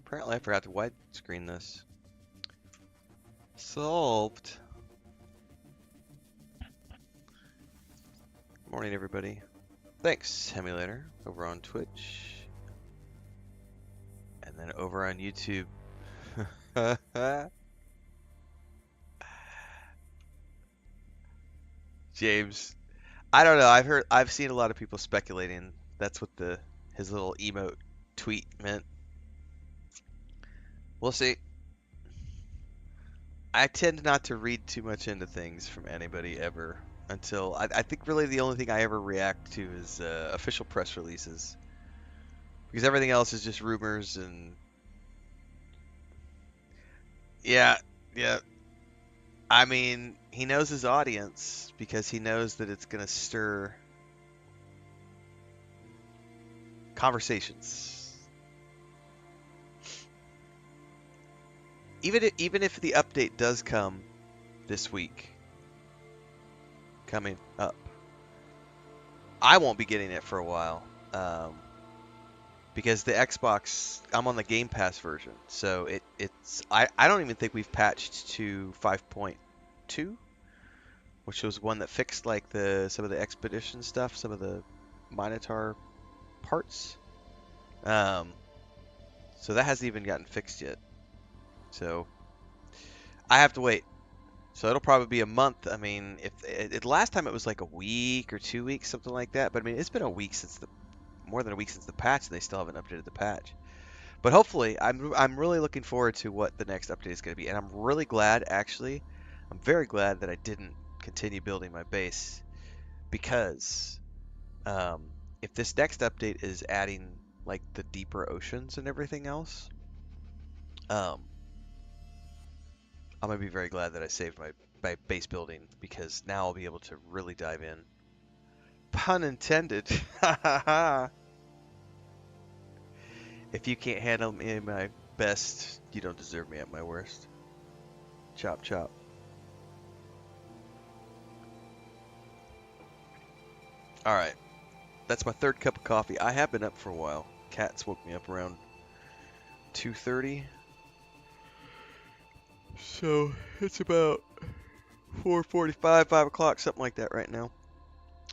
Apparently I forgot to widescreen this. Solved. Morning, everybody. Thanks, Hemulator, over on Twitch. And then over on YouTube. James. I don't know. I've seen a lot of people speculating that's what his little emote tweet meant. We'll see. I tend not to read too much into things from anybody ever until I think really the only thing I ever react to is official press releases, because everything else is just rumors and yeah. I mean, he knows his audience because he knows that it's going to stir conversations. Even if the update does come this week, coming up, I won't be getting it for a while, because the Xbox, I'm on the Game Pass version, so I don't even think we've patched to 5.2, which was one that fixed like some of the expedition stuff, some of the Minotaur parts. So that hasn't even gotten fixed yet. So I have to wait. So it'll probably be a month. I mean, if last time it was like a week or 2 weeks, something like that. But I mean, it's been a week more than a week since the patch, and they still haven't updated the patch. But hopefully, I'm really looking forward to what the next update is going to be, and I'm really glad, actually. I'm very glad that I didn't continue building my base, because if this next update is adding like the deeper oceans and everything else, I'm gonna be very glad that I saved my base building, because now I'll be able to really dive in. Pun intended. If you can't handle me at my best, you don't deserve me at my worst. Chop chop. Alright. That's my third cup of coffee. I have been up for a while. Cats woke me up around 2:30. So it's about 4:45, 5 o'clock, something like that right now.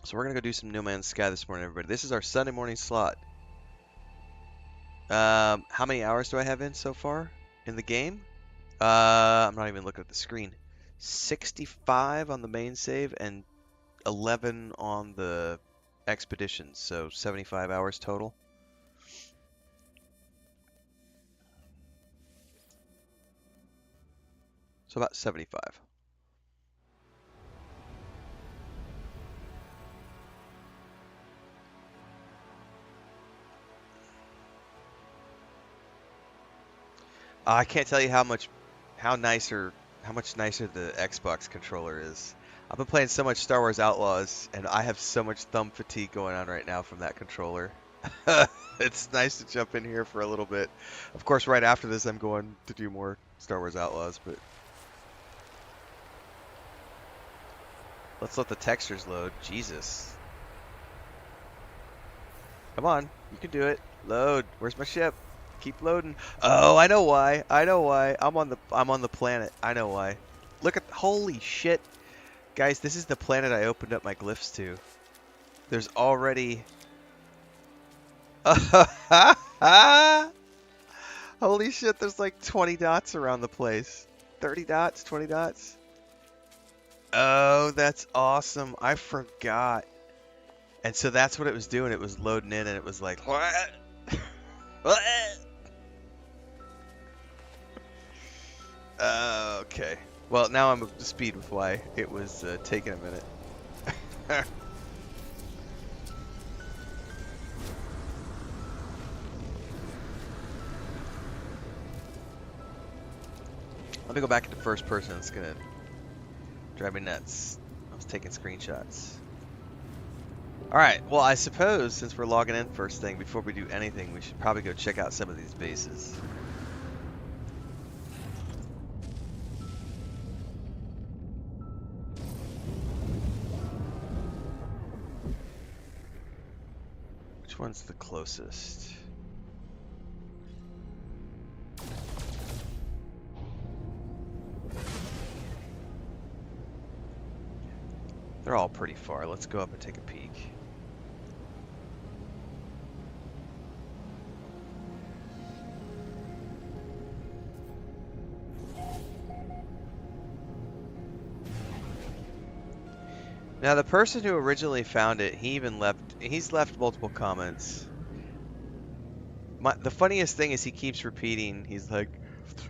So we're gonna go do some No Man's Sky this morning, everybody. This is our Sunday morning slot. How many hours do I have in so far in the game? I'm not even looking at the screen. 65 on the main save and 11 on the expeditions, so 75 hours total. So about 75. I can't tell you how much nicer the Xbox controller is. I've been playing so much Star Wars Outlaws, and I have so much thumb fatigue going on right now from that controller. It's nice to jump in here for a little bit. Of course, right after this, I'm going to do more Star Wars Outlaws, but let's let the textures load. Jesus. Come on, you can do it. Load. Where's my ship? Keep loading. Oh, I know why. I'm on the planet. I know why. Look at, holy shit. Guys, this is the planet I opened up my glyphs to. There's already holy shit, there's like 20 dots around the place. 30 dots, 20 dots. Oh, that's awesome. I forgot. And so that's what it was doing. It was loading in, and it was like, what? What? Okay. Well, now I'm up to speed with why it was taking a minute. Let me go back into first person. It's gonna drive me nuts. I was taking screenshots. Alright, well, I suppose since we're logging in first thing, before we do anything, we should probably go check out some of these bases. Which one's the closest? They're all pretty far. Let's go up and take a peek. Now, the person who originally found it, he's left multiple comments. The funniest thing is he keeps repeating, he's like,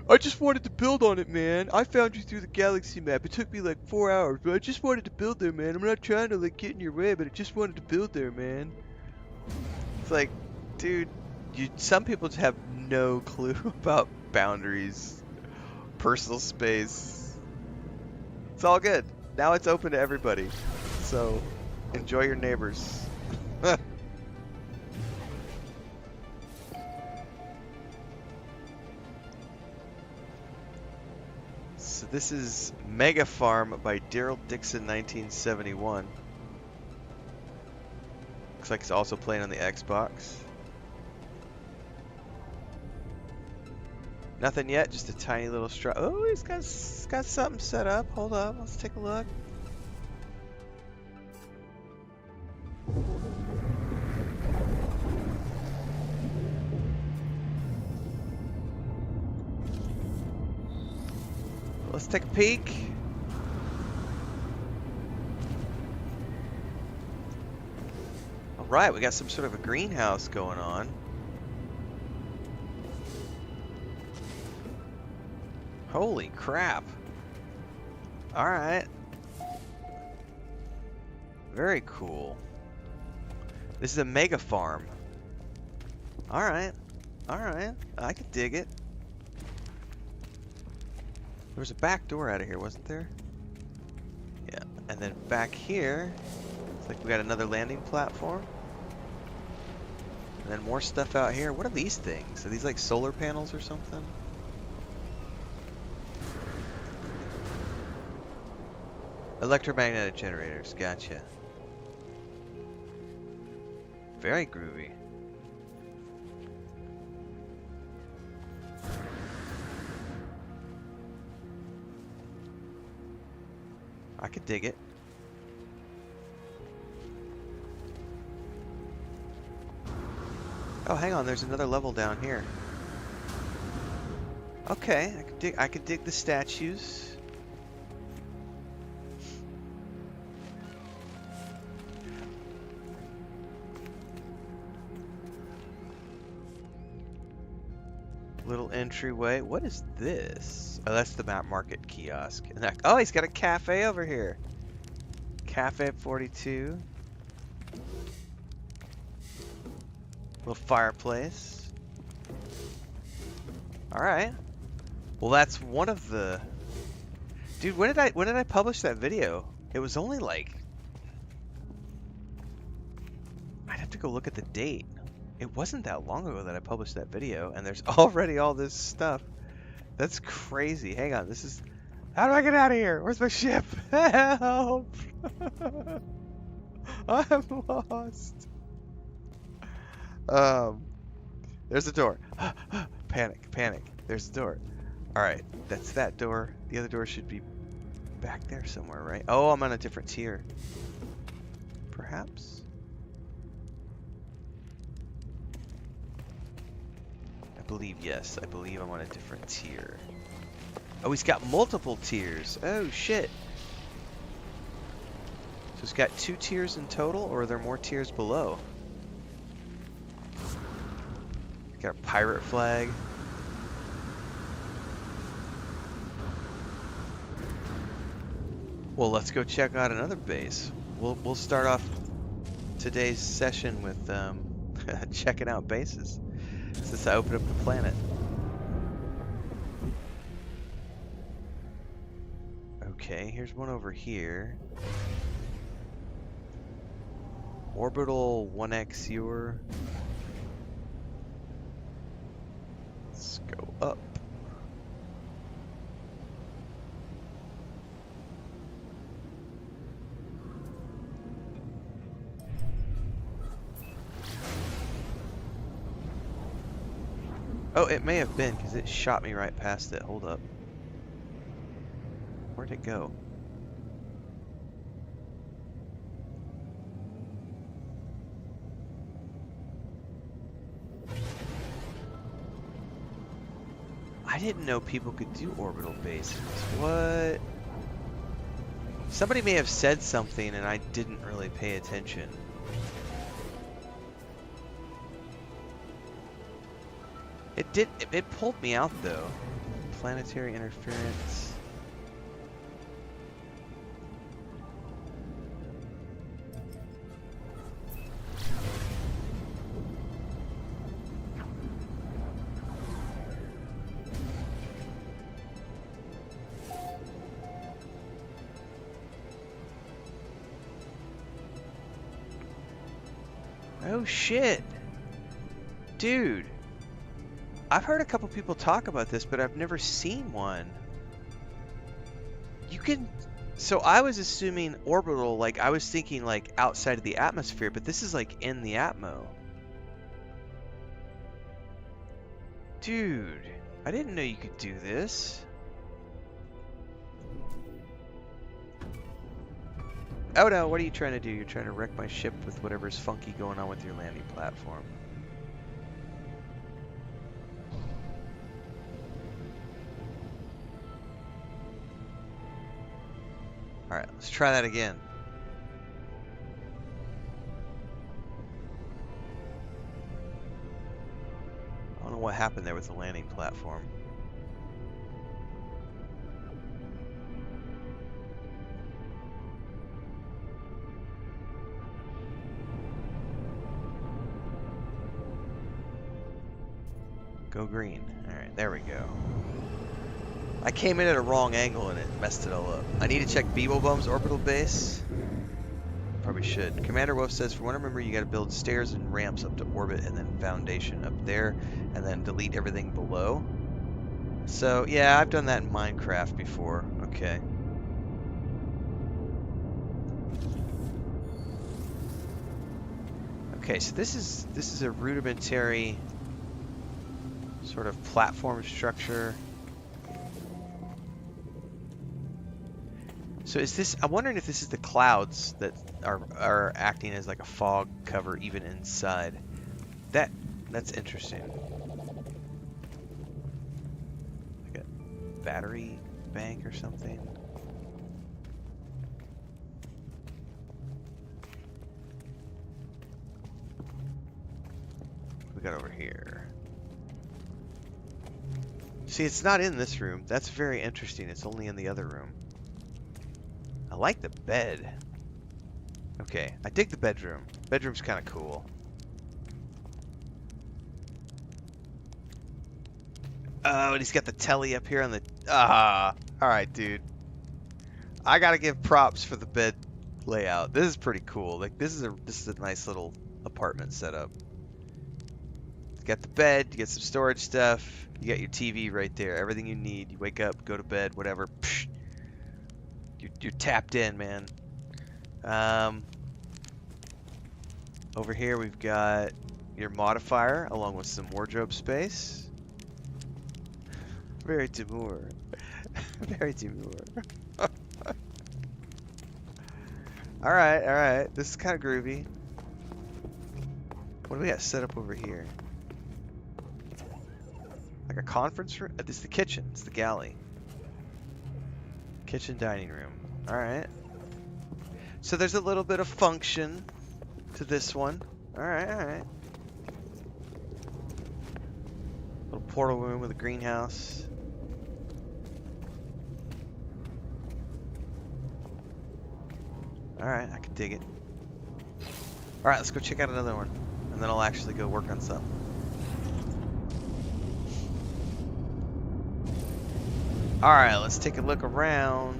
I just wanted to build on it, man. I found you through the galaxy map. It took me like 4 hours, but I just wanted to build there, man. I'm not trying to like get in your way, but I just wanted to build there, man. It's like, dude, some people just have no clue about boundaries, personal space. It's all good. Now it's open to everybody. So, enjoy your neighbors. So this is Mega Farm by Daryl Dixon 1971. Looks like it's also playing on the Xbox. Nothing yet, just a tiny little oh, he's got something set up. Hold up, let's take a look. Let's take a peek. Alright, we got some sort of a greenhouse going on. Holy crap. Alright. Very cool. This is a mega farm. Alright. Alright. I could dig it. There was a back door out of here, wasn't there? Yeah. And then back here, it's like we got another landing platform. And then more stuff out here. What are these things? Are these like solar panels or something? Electromagnetic generators. Gotcha. Very groovy. I could dig it. Oh, hang on, there's another level down here. Okay, I could dig the statues. Little entryway. What is this? Oh, that's the map market kiosk. Oh, he's got a cafe over here. Cafe 42. Little fireplace. Alright. Well, that's one of the... Dude, when did I publish that video? It was only like... I'd have to go look at the date. It wasn't that long ago that I published that video, and there's already all this stuff. That's crazy. Hang on, this is... How do I get out of here? Where's my ship? Help! I'm lost. There's the door. Panic, panic. There's the door. Alright, that's that door. The other door should be back there somewhere, right? Oh, I'm on a different tier. Perhaps? I believe, yes. I believe I'm on a different tier. Oh, he's got multiple tiers. Oh, shit. So he's got 2 tiers in total, or are there more tiers below? Got a pirate flag. Well, let's go check out another base. We'll start off today's session with checking out bases since I opened up the planet. Okay, here's one over here. Orbital 1X Ewer. Let's go up. Oh, it may have been because it shot me right past it. Hold up. Where'd it go? I didn't know people could do orbital bases. What? Somebody may have said something and I didn't really pay attention. It pulled me out though. Planetary interference. Oh shit. Dude. I've heard a couple people talk about this, but I've never seen one. You can... So I was assuming orbital, like I was thinking like outside of the atmosphere, but this is like in the atmo. Dude, I didn't know you could do this. Oh no, what are you trying to do? You're trying to wreck my ship with whatever's funky going on with your landing platform. Alright, let's try that again. I don't know what happened there with the landing platform. Go green. Alright, there we go. I came in at a wrong angle and it messed it all up. I need to check Beeblebum's orbital base. Probably should. Commander Wolf says, from what I remember, you gotta build stairs and ramps up to orbit and then foundation up there and then delete everything below. So, yeah, I've done that in Minecraft before. Okay. Okay, so this is a rudimentary sort of platform structure. So is this, I'm wondering if this is the clouds that are acting as like a fog cover even inside. That's interesting. Like a battery bank or something. What we got over here? See, it's not in this room. That's very interesting. It's only in the other room. I like the bed. Okay, I dig the bedroom. Bedroom's kind of cool. Oh, and he's got the telly up here on the... Alright, dude. I gotta give props for the bed layout. This is pretty cool. Like, this is a nice little apartment setup. You got the bed, you got some storage stuff, you got your TV right there. Everything you need. You wake up, go to bed, whatever. Psh. You're tapped in, man. Over here we've got your modifier along with some wardrobe space. Very demure. Very demure. Alright. This is kind of groovy. What do we got set up over here? Like a conference room? This is the kitchen. It's the galley. Kitchen dining room. Alright. So there's a little bit of function to this one. Alright. Little portal room with a greenhouse. Alright, I can dig it. Alright, let's go check out another one. And then I'll actually go work on some. Alright, let's take a look around.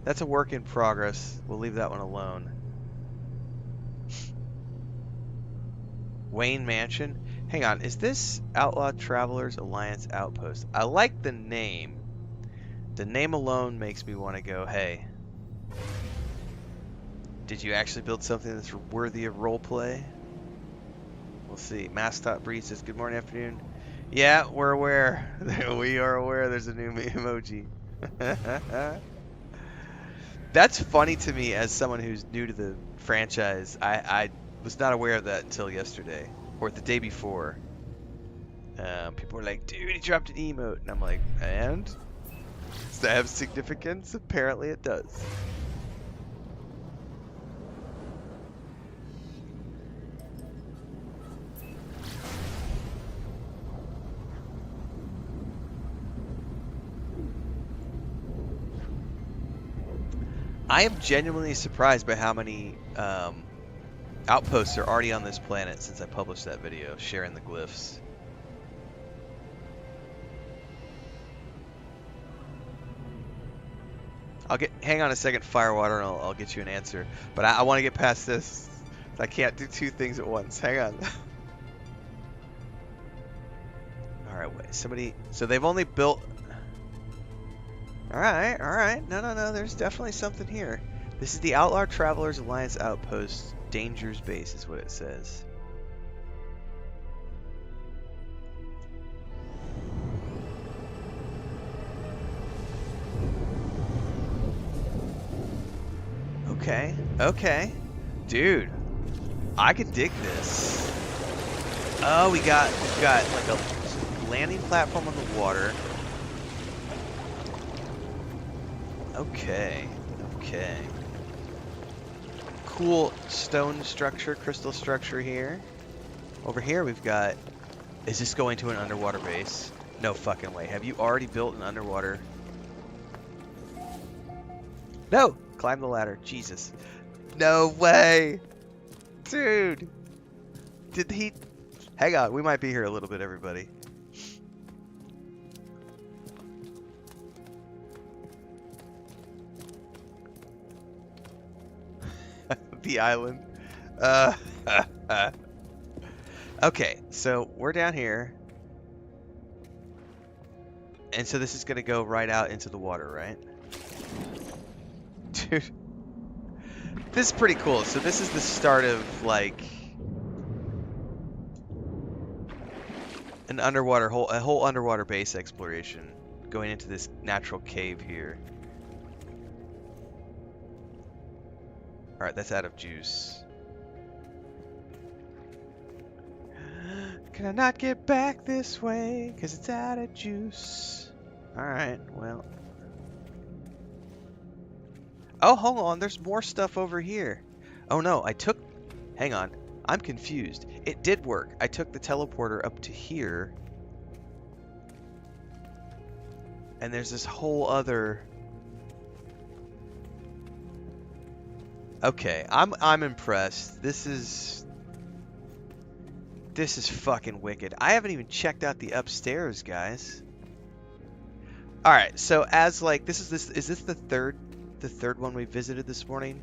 That's a work in progress. We'll leave that one alone. Wayne Mansion. Hang on, is this Outlaw Travelers Alliance Outpost? I like the name. The name alone makes me want to go, hey. Did you actually build something that's worthy of roleplay? We'll see. Mascot Breeze says, good morning, afternoon. Yeah, we're aware. We are aware there's a new emoji. That's funny to me as someone who's new to the franchise. I was not aware of that until yesterday or the day before. People were like, dude, he dropped an emote. And I'm like, and? Does that have significance? Apparently it does. I am genuinely surprised by how many outposts are already on this planet since I published that video sharing the glyphs. Hang on a second, Firewater, and I'll get you an answer. But I want to get past this. I can't do two things at once. Hang on. All right, wait. Somebody. So they've only built. All right, all right. No. There's definitely something here. This is the Outlaw Travelers Alliance Outpost. Danger's Base is what it says. Okay. Dude, I could dig this. Oh, we've got like a landing platform on the water. Okay. Cool stone structure, crystal structure here. Over here we've got... Is this going to an underwater base? No fucking way. Have you already built an underwater... No! Climb the ladder. Jesus. No way! Dude! Did he... Hang on, we might be here a little bit, everybody. The island. Okay, so we're down here. And so this is going to go right out into the water, right? Dude. This is pretty cool. So this is the start of, like, a whole underwater base exploration going into this natural cave here. Alright, that's out of juice. Can I not get back this way? Because it's out of juice. Alright, well. Oh, hold on. There's more stuff over here. Oh, no. Hang on. I'm confused. It did work. I took the teleporter up to here. And there's this whole other... Okay, I'm impressed. This is fucking wicked. I haven't even checked out the upstairs, guys. All right, so as like is this the third one we visited this morning?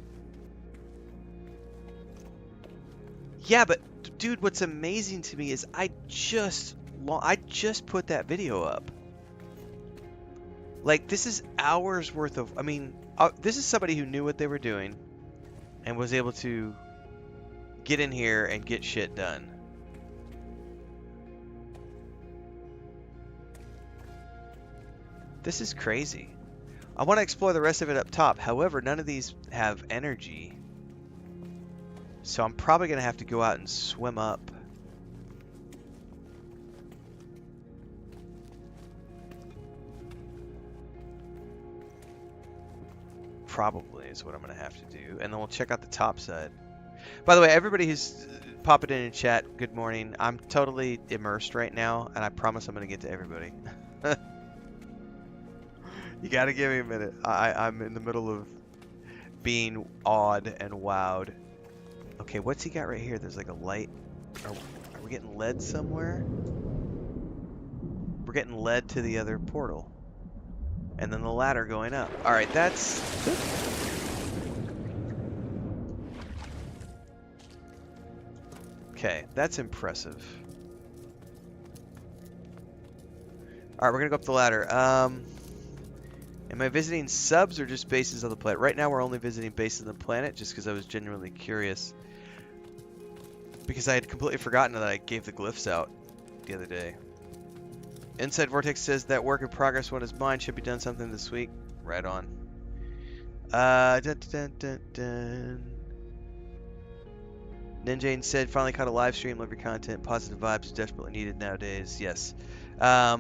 Yeah, but dude, what's amazing to me is I just put that video up. Like, this is hours worth of, I mean, this is somebody who knew what they were doing and was able to get in here and get shit done. This is crazy. I want to explore the rest of it up top. However, none of these have energy. So I'm probably going to have to go out and swim up. Probably is what I'm going to have to do. And then we'll check out the top side. By the way, everybody who's popping in chat, good morning. I'm totally immersed right now, and I promise I'm going to get to everybody. You got to give me a minute. I'm in the middle of being awed and wowed. Okay, what's he got right here? There's like a light. Are we getting led somewhere? We're getting led to the other portal. And then the ladder going up. Alright, that's... Okay, that's impressive. Alright, we're gonna go up the ladder. Am I visiting subs or just bases on the planet? Right now we're only visiting bases on the planet just because I was genuinely curious. Because I had completely forgotten that I gave the glyphs out the other day. Inside Vortex says that work in progress one is mine. Should be done something this week. Right on. Dun, dun, dun, dun. Ninjane said, finally caught a live stream. Love your content. Positive vibes are desperately needed nowadays. Yes. I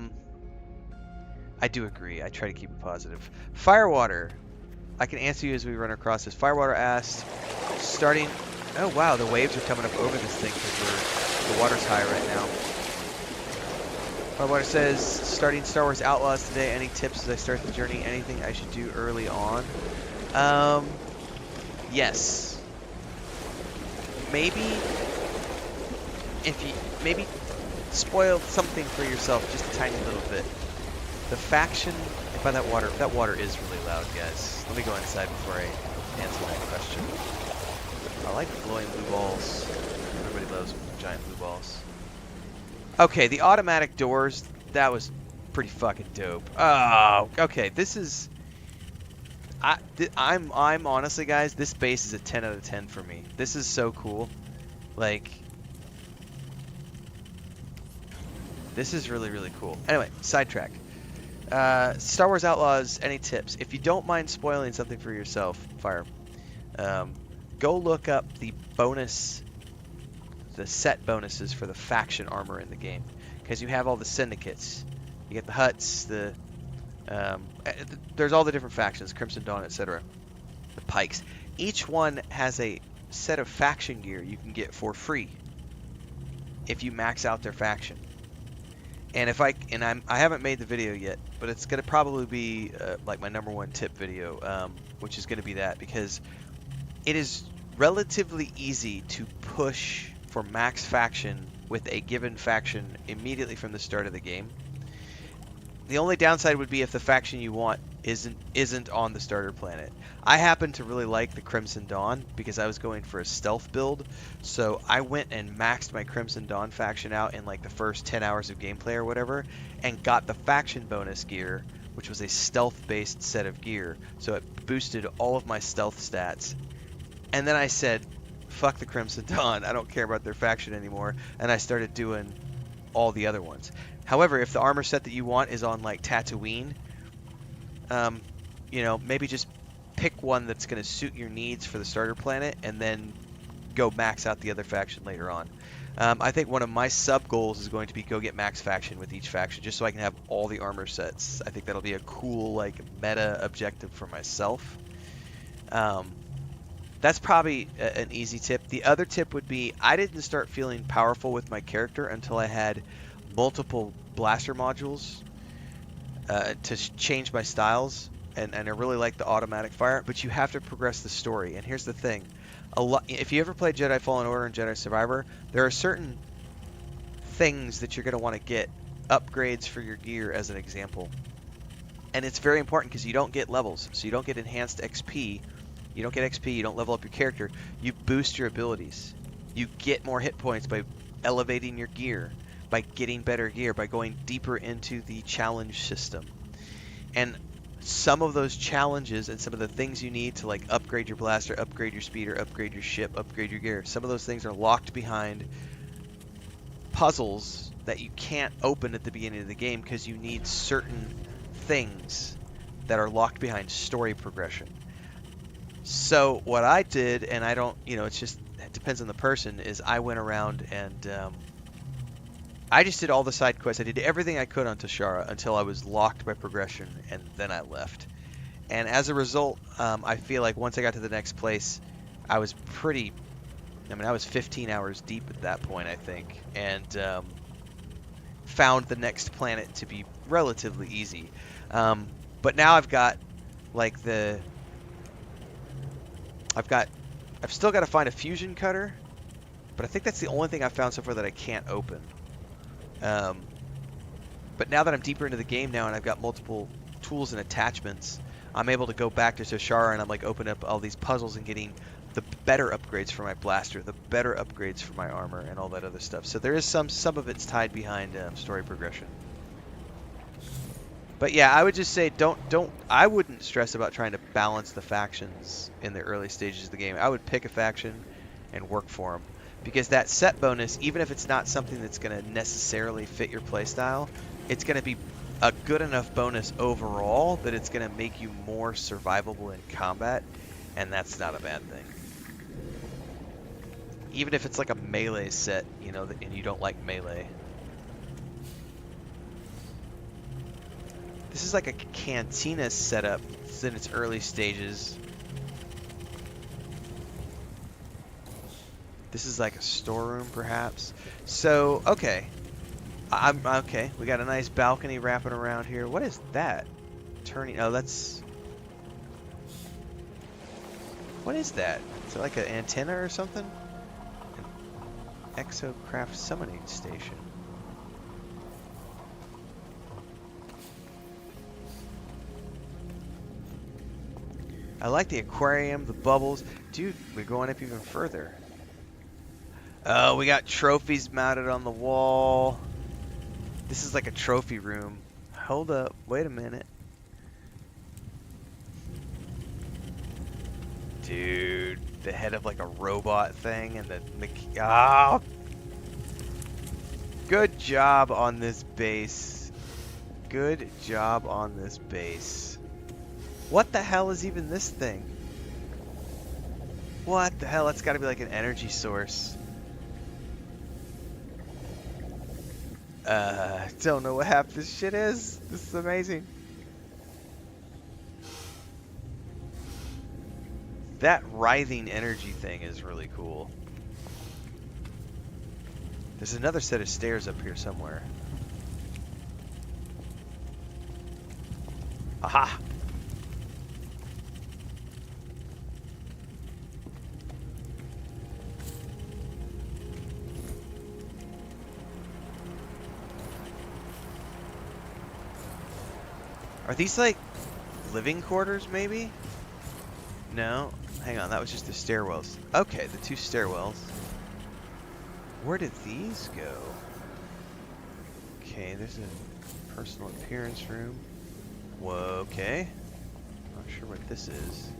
do agree. I try to keep it positive. Firewater. I can answer you as we run across this. Firewater asked, starting... Oh, wow. The waves are coming up over this thing because the water's high right now. Firewater says, starting Star Wars Outlaws today. Any tips as I start the journey? Anything I should do early on? Yes. Maybe maybe spoil something for yourself just a tiny little bit. The faction, and by that water is really loud, guys. Let me go inside before I answer that question. I like the glowing blue balls. Everybody loves giant blue balls. Okay, the automatic doors, that was pretty fucking dope. Oh, okay, this is... I'm honestly, guys, this base is a 10 out of 10 for me. This is so cool. Like, this is really, really cool. Anyway, sidetrack. Star Wars Outlaws, any tips? If you don't mind spoiling something for yourself, Fire, go look up the set bonuses for the faction armor in the game. Because you have all the syndicates. You get the Hutts, there's all the different factions, Crimson Dawn, etc. The Pikes. Each one has a set of faction gear you can get for free if you max out their faction. And I haven't made the video yet, but it's gonna probably be like my #1 tip video, which is gonna be that, because it is relatively easy to push for max faction with a given faction immediately from the start of the game. The only downside would be if the faction you want isn't on the starter planet. I happen to really like the Crimson Dawn because I was going for a stealth build, so I went and maxed my Crimson Dawn faction out in like the first 10 hours of gameplay or whatever, and got the faction bonus gear, which was a stealth-based set of gear, so it boosted all of my stealth stats. And then I said, fuck the Crimson Dawn, I don't care about their faction anymore, and I started doing all the other ones. However, if the armor set that you want is on like Tatooine, you know, maybe just pick one that's going to suit your needs for the starter planet, and then go max out the other faction later on. I think one of my sub goals is going to be go get max faction with each faction, just so I can have all the armor sets. I think that'll be a cool like meta objective for myself. That's probably an easy tip. The other tip would be, I didn't start feeling powerful with my character until I had multiple blaster modules to change my styles, and I really like the automatic fire, but you have to progress the story. And here's the thing, if you ever played Jedi Fallen Order and Jedi Survivor, there are certain things that you're going to want to get upgrades for your gear, as an example, and it's very important because you don't get levels, so you don't get enhanced XP. You don't get XP, you don't level up your character, you boost your abilities. You get more hit points by elevating your gear, by getting better gear, by going deeper into the challenge system. And some of those challenges and some of the things you need to like upgrade your blaster, upgrade your speeder, upgrade your ship, upgrade your gear, some of those things are locked behind puzzles that you can't open at the beginning of the game because you need certain things that are locked behind story progression. So what I did, and I don't, you know, it depends on the person, is I went around and I just did all the side quests. I did everything I could on Tashara until I was locked by progression, and then I left. And as a result, I feel like once I got to the next place, I was I was 15 hours deep at that point, I think, and found the next planet to be relatively easy. But now I've got like I've still got to find a fusion cutter, but I think that's the only thing I've found so far that I can't open. But now that I'm deeper into the game now and I've got multiple tools and attachments, I'm able to go back to Tashara and I'm like opening up all these puzzles and getting the better upgrades for my blaster, the better upgrades for my armor, and all that other stuff. So there is some of it's tied behind story progression. But yeah, I would just say I wouldn't stress about trying to balance the factions in the early stages of the game. I would pick a faction and work for them. Because that set bonus, even if it's not something that's going to necessarily fit your playstyle, it's going to be a good enough bonus overall that it's going to make you more survivable in combat, and that's not a bad thing. Even if it's like a melee set, you know, and you don't like melee. This is like a cantina setup. It's in its early stages. This is like a storeroom, perhaps. So, okay. I'm okay. We got a nice balcony wrapping around here. What is that? Turning. Oh, that's. What is that? Is it like an antenna or something? An exocraft summoning station. I like the aquarium, the bubbles. Dude, we're going up even further. Oh, we got trophies mounted on the wall. This is like a trophy room. Hold up. Wait a minute. Dude, the head of like a robot thing and the... Oh! Good job on this base. Good job on this base. What the hell is even this thing? What the hell? That's got to be like an energy source. Don't know what half this shit is. This is amazing. That writhing energy thing is really cool. There's another set of stairs up here somewhere. Aha! Are these like living quarters maybe? No. Hang on, that was just the stairwells. Okay, the two stairwells. Where did these go? Okay, there's a personal appearance room. Whoa, okay. Not sure what this is.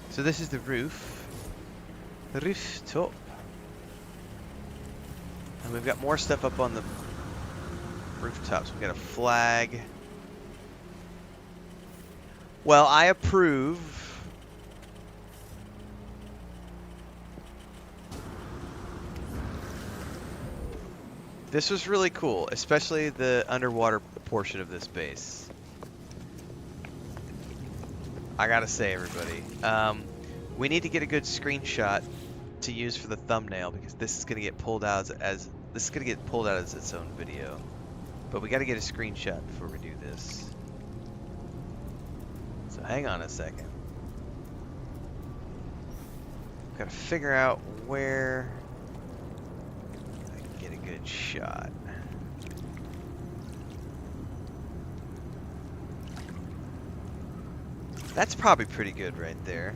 So this is the roof. The rooftop. And we've got more stuff up on the rooftops. We've got a flag. Well, I approve. This was really cool, especially the underwater portion of this base. I gotta say, everybody, we need to get a good screenshot to use for the thumbnail because this is gonna get pulled out as its own video. But we gotta get a screenshot before we do this. So hang on a second. Gotta figure out where I can get a good shot. That's probably pretty good right there.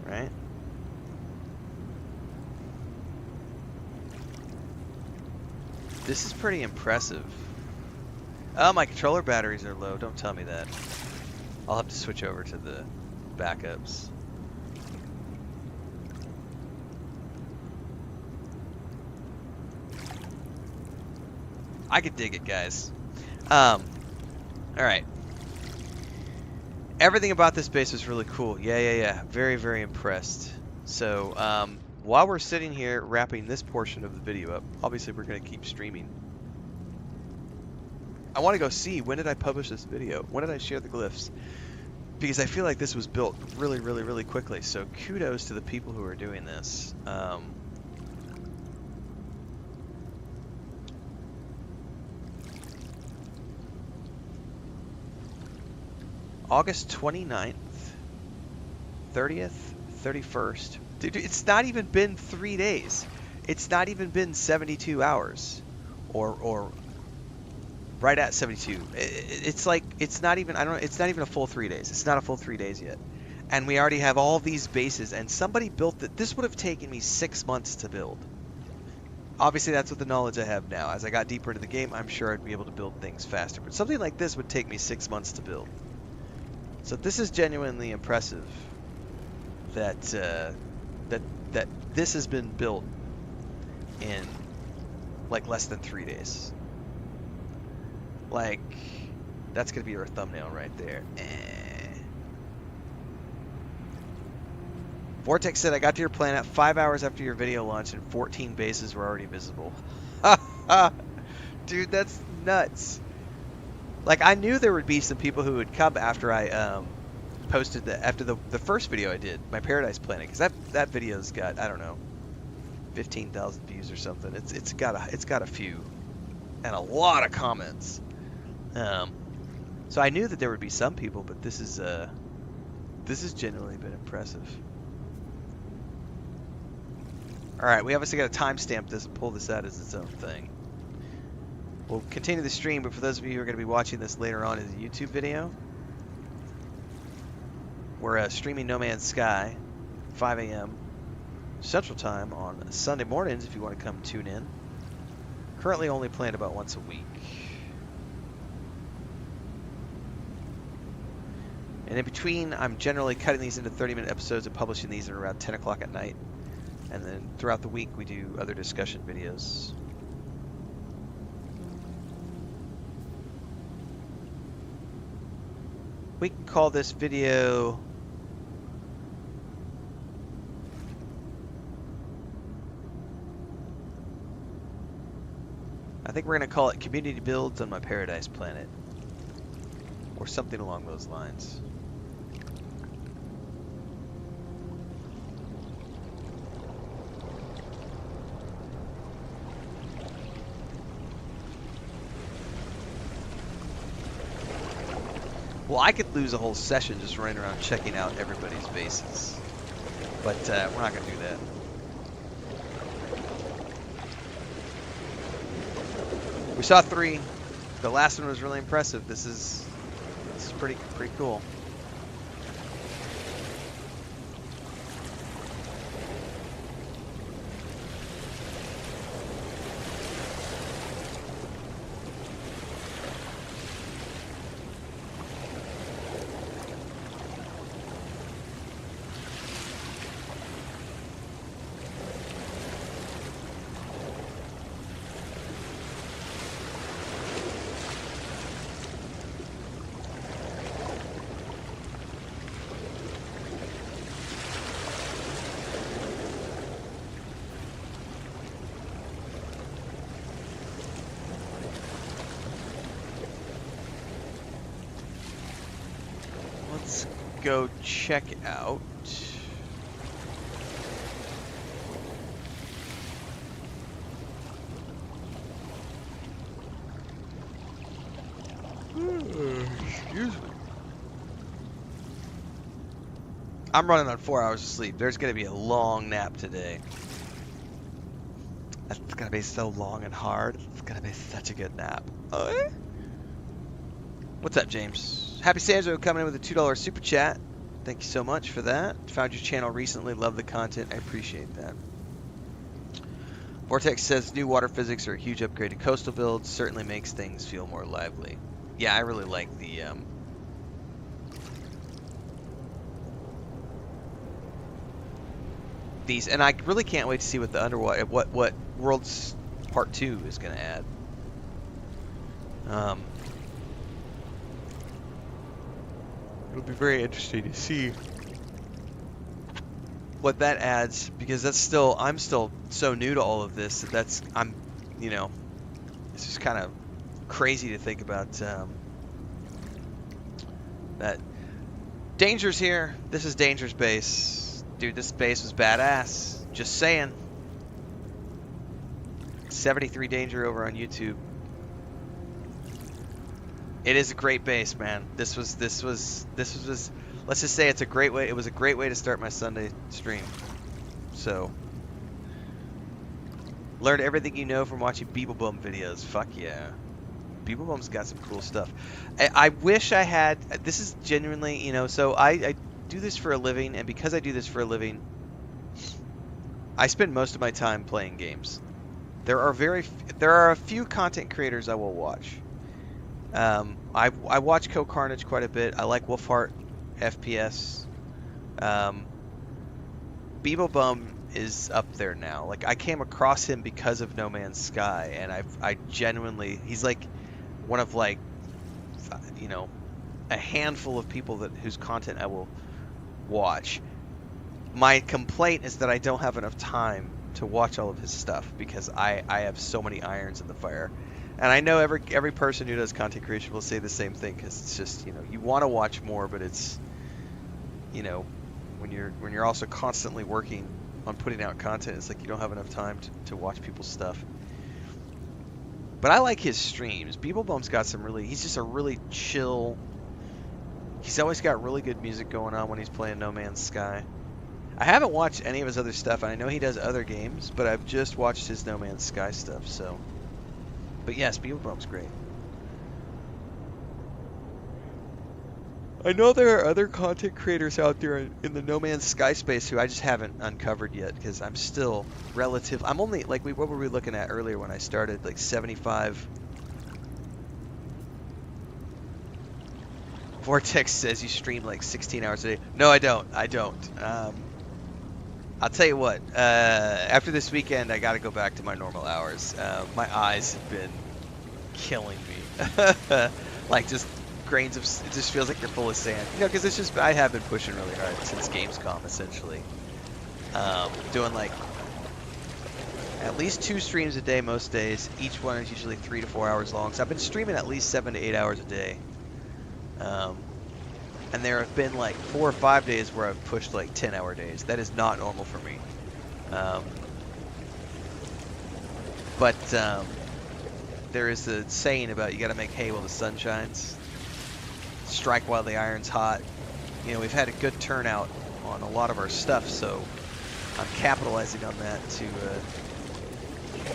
Right? This is pretty impressive. Oh, my controller batteries are low. Don't tell me that. I'll have to switch over to the backups. I could dig it, guys. Alright. Everything about this base is really cool. Yeah. Very, very impressed. So, while we're sitting here wrapping this portion of the video up, obviously we're going to keep streaming. I want to go see, when did I publish this video? When did I share the glyphs? Because I feel like this was built really, really, really quickly. So kudos to the people who are doing this. August 29th, 30th, 31st. Dude, it's not even been 3 days. It's not even been 72 hours. Or right at 72. It's like, it's not even, it's not even a full 3 days. It's not a full 3 days yet. And we already have all these bases, and somebody built it. This would have taken me 6 months to build. Obviously, that's with the knowledge I have now. As I got deeper into the game, I'm sure I'd be able to build things faster. But something like this would take me 6 months to build. So this is genuinely impressive that that this has been built in like less than 3 days. Like, that's gonna be our thumbnail right there. Vortex said, I got to your planet 5 hours after your video launch and 14 bases were already visible. Dude, that's nuts. Like, I knew there would be some people who would come after I posted after the first video I did, my Paradise Planet, because that video's got, I don't know, 15,000 views or something. It's got a few and a lot of comments. So I knew that there would be some people, but this has genuinely been impressive. All right, we obviously got to timestamp this and pull this out as its own thing. We'll continue the stream, but for those of you who are going to be watching this later on as a YouTube video, we're streaming No Man's Sky, 5 a.m. Central Time on Sunday mornings if you want to come tune in. Currently only playing about once a week. And in between, I'm generally cutting these into 30-minute episodes and publishing these at around 10 o'clock at night. And then throughout the week, we do other discussion videos. We can call this video... I think we're going to call it Community Builds on My Paradise Planet. Or something along those lines. Well, I could lose a whole session just running around checking out everybody's bases. But we're not going to do that. We saw 3. The last one was really impressive. This is pretty cool. Let's go check out. Excuse me. I'm running on 4 hours of sleep. There's going to be a long nap today. It's going to be so long and hard. It's going to be such a good nap. What's up, James? Happy Sandro coming in with a $2 super chat. Thank you so much for that. Found your channel recently. Love the content. I appreciate that. Vortex says new water physics are a huge upgrade to coastal builds. Certainly makes things feel more lively. Yeah, I really like the these, and I really can't wait to see what the underwater, what Worlds Part 2 is going to add. It'll be very interesting to see what that adds, because I'm still so new to all of this that you know, it's just kind of crazy to think about that. Danger's here. This is Danger's base. Dude, this base was badass. Just saying. 73 Danger over on YouTube. It is a great base, man. This was let's just say it's a great way. It was a great way to start my Sunday stream. So, learn everything you know from watching Beeblebum videos. Fuck yeah. Beeblebum's got some cool stuff. I wish I had, this is genuinely, you know, so I do this for a living, and because I do this for a living, I spend most of my time playing games. There are a few content creators I will watch. I watch Co-Carnage quite a bit. I like Wolfheart FPS. Beeblebum is up there now. Like I came across him because of No Man's Sky, and I genuinely, he's like one of like, you know, a handful of people that whose content I will watch. My complaint is that I don't have enough time to watch all of his stuff because I have so many irons in the fire. And I know every person who does content creation will say the same thing, because it's just, you know, you want to watch more, but it's, you know, when you're also constantly working on putting out content, it's like you don't have enough time to watch people's stuff. But I like his streams. Beeblebum's got some really, he's just a really chill, he's always got really good music going on when he's playing No Man's Sky. I haven't watched any of his other stuff, and I know he does other games, but I've just watched his No Man's Sky stuff, so. But yes, Beeblebum's great. I know there are other content creators out there in the No Man's Sky space who I just haven't uncovered yet, because I'm still I'm only, like, what were we looking at earlier when I started? Like 75. Vortex says you stream like 16 hours a day. No, I don't. I'll tell you what, after this weekend, I got to go back to my normal hours. My eyes have been killing me. Like, just grains of, it just feels like they're full of sand. You know, because it's just, I have been pushing really hard since Gamescom, essentially. Doing like at least 2 streams a day most days. Each one is usually 3 to 4 hours long. So I've been streaming at least 7 to 8 hours a day. And there have been like 4 or 5 days where I've pushed like 10-hour days. That is not normal for me. But there is a saying about you got to make hay while the sun shines. Strike while the iron's hot. You know, we've had a good turnout on a lot of our stuff, so I'm capitalizing on that to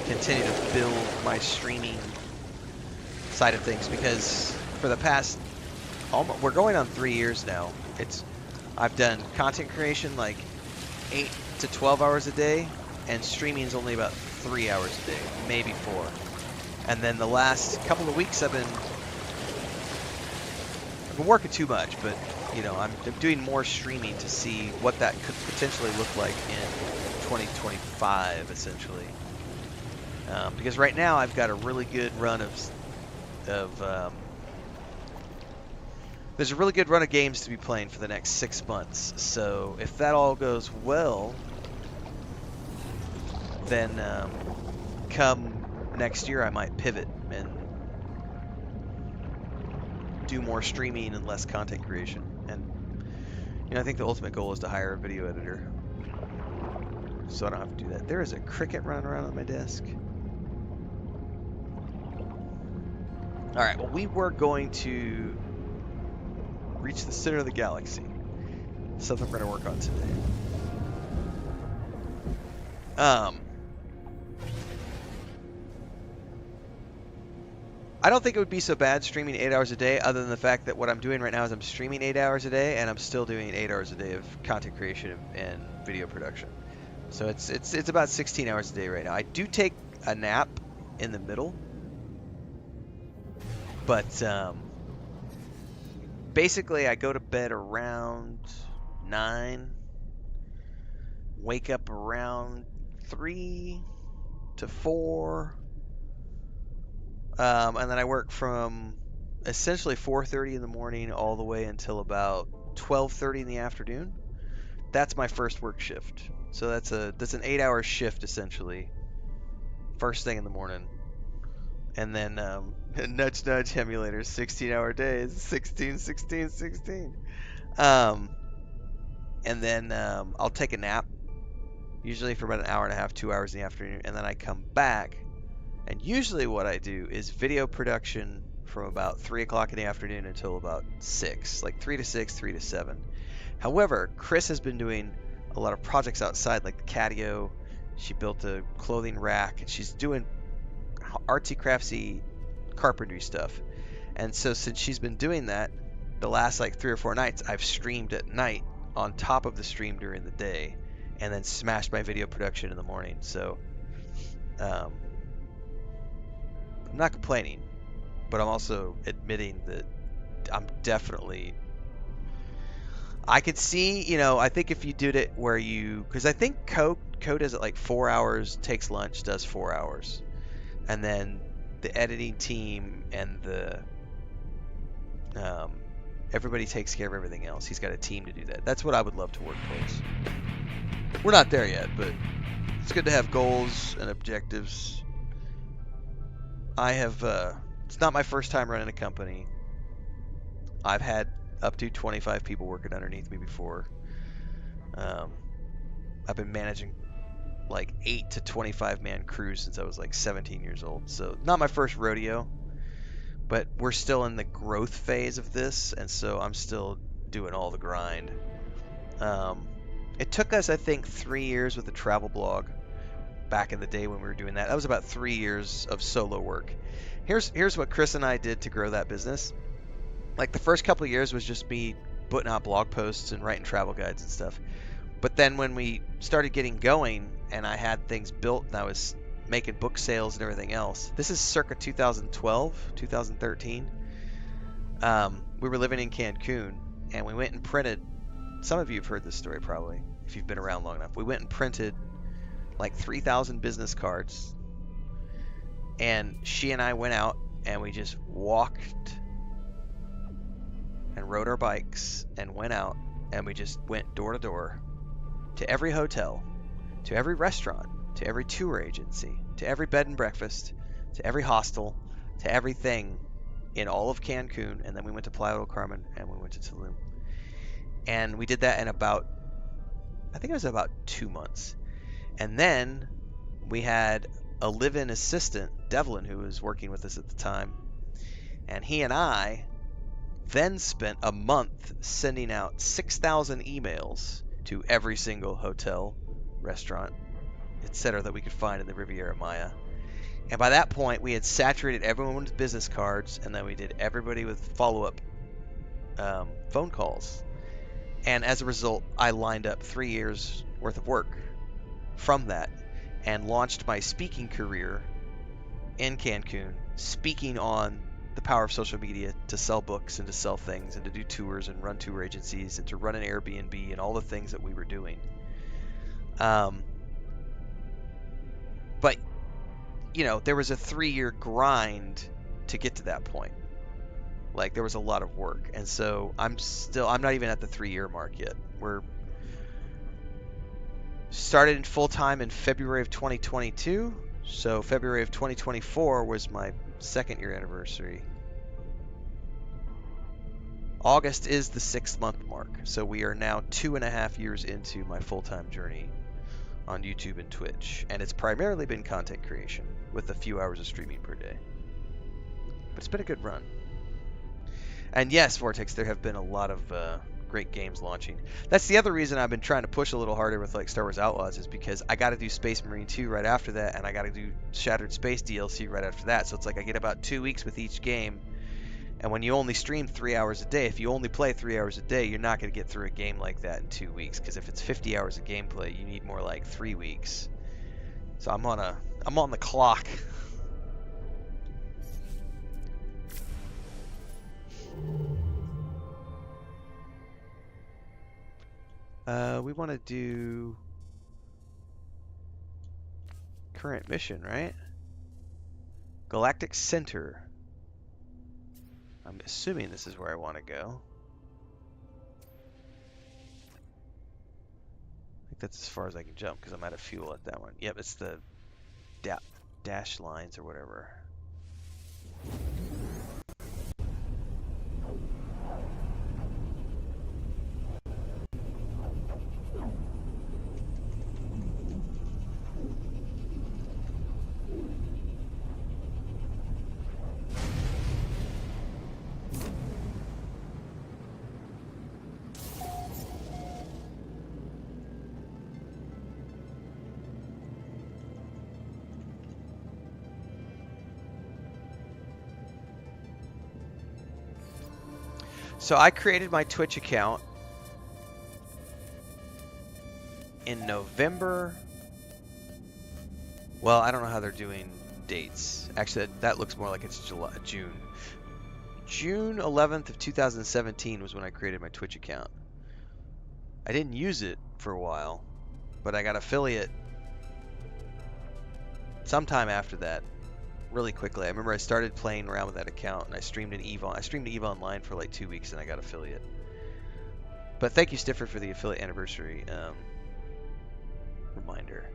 continue to build my streaming side of things, because for the past, we're going on 3 years now. I've done content creation like 8 to 12 hours a day, and streaming is only about 3 hours a day, maybe 4. And then the last couple of weeks I've been working too much, but you know, I'm doing more streaming to see what that could potentially look like in 2025, essentially. Because right now I've got a really good run there's a really good run of games to be playing for the next 6 months. So if that all goes well, then come next year I might pivot and do more streaming and less content creation. And you know, I think the ultimate goal is to hire a video editor, so I don't have to do that. There is a cricket running around on my desk. All right, well, we were going to reach the center of the galaxy. Something we're going to work on today. I don't think it would be so bad streaming 8 hours a day, other than the fact that what I'm doing right now is I'm streaming 8 hours a day, and I'm still doing 8 hours a day of content creation and video production. So it's about 16 hours a day right now. I do take a nap in the middle, but basically I go to bed around 9, wake up around 3 to 4. And then I work from essentially 4:30 in the morning all the way until about 12:30 in the afternoon. That's my first work shift. So that's an 8-hour shift essentially. First thing in the morning. And then nudge nudge emulators, 16-hour days, 16. And then I'll take a nap, usually for about an hour and a half, 2 hours in the afternoon, and then I come back. And usually what I do is video production from about 3 o'clock in the afternoon until about 6, like 3 to 6, 3 to 7. However, Chris has been doing a lot of projects outside, like the Catio. She built a clothing rack, and she's doing artsy craftsy carpentry stuff. And so since she's been doing that, the last like 3 or 4 nights, I've streamed at night on top of the stream during the day, and then smashed my video production in the morning. So I'm not complaining, but I'm also admitting that I'm definitely, I could see, you know, I think if you did it where because I think Co does it like 4 hours, takes lunch, does 4 hours. And then the editing team and the everybody takes care of everything else. He's got a team to do that. That's what I would love to work towards. We're not there yet, but it's good to have goals and objectives. I have it's not my first time running a company. I've had up to 25 people working underneath me before. I've been managing like 8 to 25 man crews since I was like 17 years old. So not my first rodeo, but we're still in the growth phase of this, and so I'm still doing all the grind. It took us, I think, 3 years with the travel blog back in the day when we were doing that. That was about 3 years of solo work. Here's what Chris and I did to grow that business. Like the first couple of years was just me putting out blog posts and writing travel guides and stuff. But then when we started getting going and I had things built and I was making book sales and everything else, this is circa 2012, 2013. We were living in Cancun and we went and printed, some of you have heard this story probably, if you've been around long enough. We went and printed like 3,000 business cards, and she and I went out and we just walked and rode our bikes and went out and we just went door to door to every hotel, to every restaurant, to every tour agency, to every bed and breakfast, to every hostel, to everything in all of Cancun. And then we went to Playa del Carmen and we went to Tulum. And we did that in about, I think it was about 2 months. And then we had a live-in assistant, Devlin, who was working with us at the time. And he and I then spent a month sending out 6,000 emails to every single hotel, restaurant, etc. that we could find in the Riviera Maya. And by that point, we had saturated everyone with business cards, and then we did everybody with follow-up phone calls. And as a result, I lined up 3 years worth of work from that and launched my speaking career in Cancun, speaking on the power of social media to sell books and to sell things and to do tours and run tour agencies and to run an Airbnb and all the things that we were doing. But, you know, there was a 3-year grind to get to that point. Like, there was a lot of work. And so I'm not even at the 3-year mark yet. We're started in full-time in February of 2022. So February of 2024 was my 2nd year anniversary. August is the 6th month mark. So we are now 2.5 years into my full-time journey on YouTube and Twitch. And it's primarily been content creation with a few hours of streaming per day. But it's been a good run. And yes, Vortex, there have been a lot of great games launching. That's the other reason I've been trying to push a little harder with like Star Wars Outlaws, is because I got to do Space Marine 2 right after that, and I got to do Shattered Space DLC right after that. So it's like I get about 2 weeks with each game. And when you only stream 3 hours a day, if you only play 3 hours a day, you're not going to get through a game like that in 2 weeks. Because if it's 50 hours of gameplay, you need more like 3 weeks. So I'm on the clock. We want to do current mission, right? Galactic Center. I'm assuming this is where I want to go. I think that's as far as I can jump because I'm out of fuel at that one. Yep, it's the dash lines or whatever. So I created my Twitch account in November. Well, I don't know how they're doing dates. Actually, that looks more like it's June. June 11th of 2017 was when I created my Twitch account. I didn't use it for a while, but I got affiliate sometime after that, really quickly. I remember I started playing around with that account, and I streamed an EVE. I streamed EVE Online for like 2 weeks, and I got affiliate. But thank you, Stiffer, for the affiliate anniversary reminder.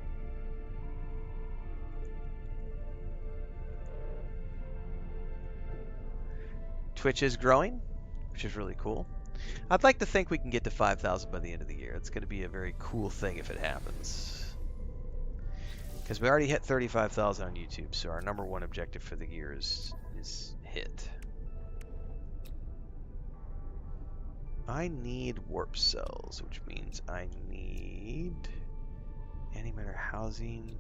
Twitch is growing, which is really cool. I'd like to think we can get to 5,000 by the end of the year. It's going to be a very cool thing if it happens. Because we already hit 35,000 on YouTube, so our #1 objective for the year is hit. I need warp cells, which means I need antimatter housing,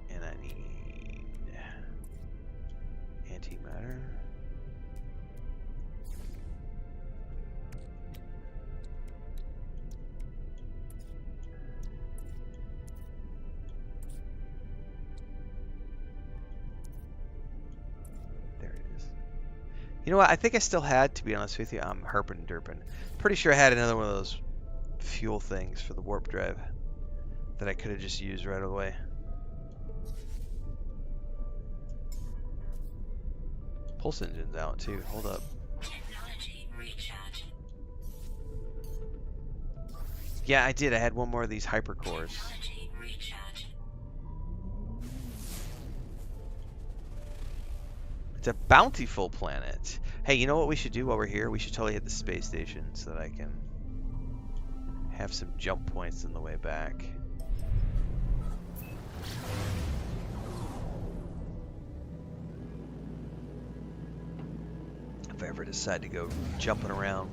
and I need antimatter. You know what? I think I still had, to be honest with you. I'm herping and derping. Pretty sure I had another one of those fuel things for the warp drive that I could have just used right away. Pulse engine's out too. Hold up. Technology recharge. Yeah, I did. I had one more of these hypercores. It's a bountiful planet. Hey, you know what we should do while we're here? We should totally hit the space station so that I can have some jump points on the way back. If I ever decide to go jumping around.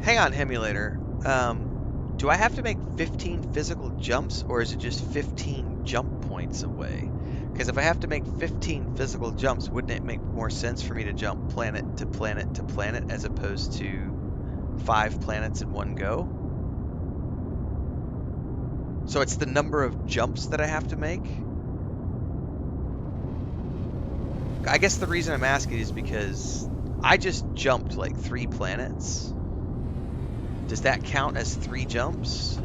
Hang on, Hemulator. Do I have to make 15 physical jumps, or is it just 15 jump points away? Because if I have to make 15 physical jumps, wouldn't it make more sense for me to jump planet to planet to planet as opposed to 5 planets in one go? So it's the number of jumps that I have to make? I guess the reason I'm asking is because I just jumped like 3 planets. Does that count as 3 jumps?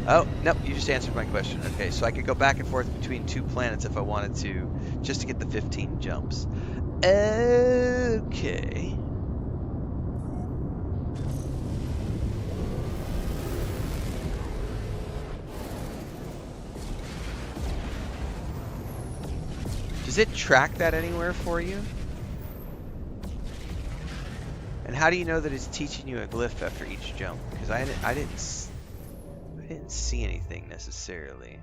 Oh, nope, you just answered my question. Okay, so I could go back and forth between 2 planets if I wanted to, just to get the 15 jumps. Okay. Does it track that anywhere for you? And how do you know that it's teaching you a glyph after each jump? Because I didn't see anything necessarily.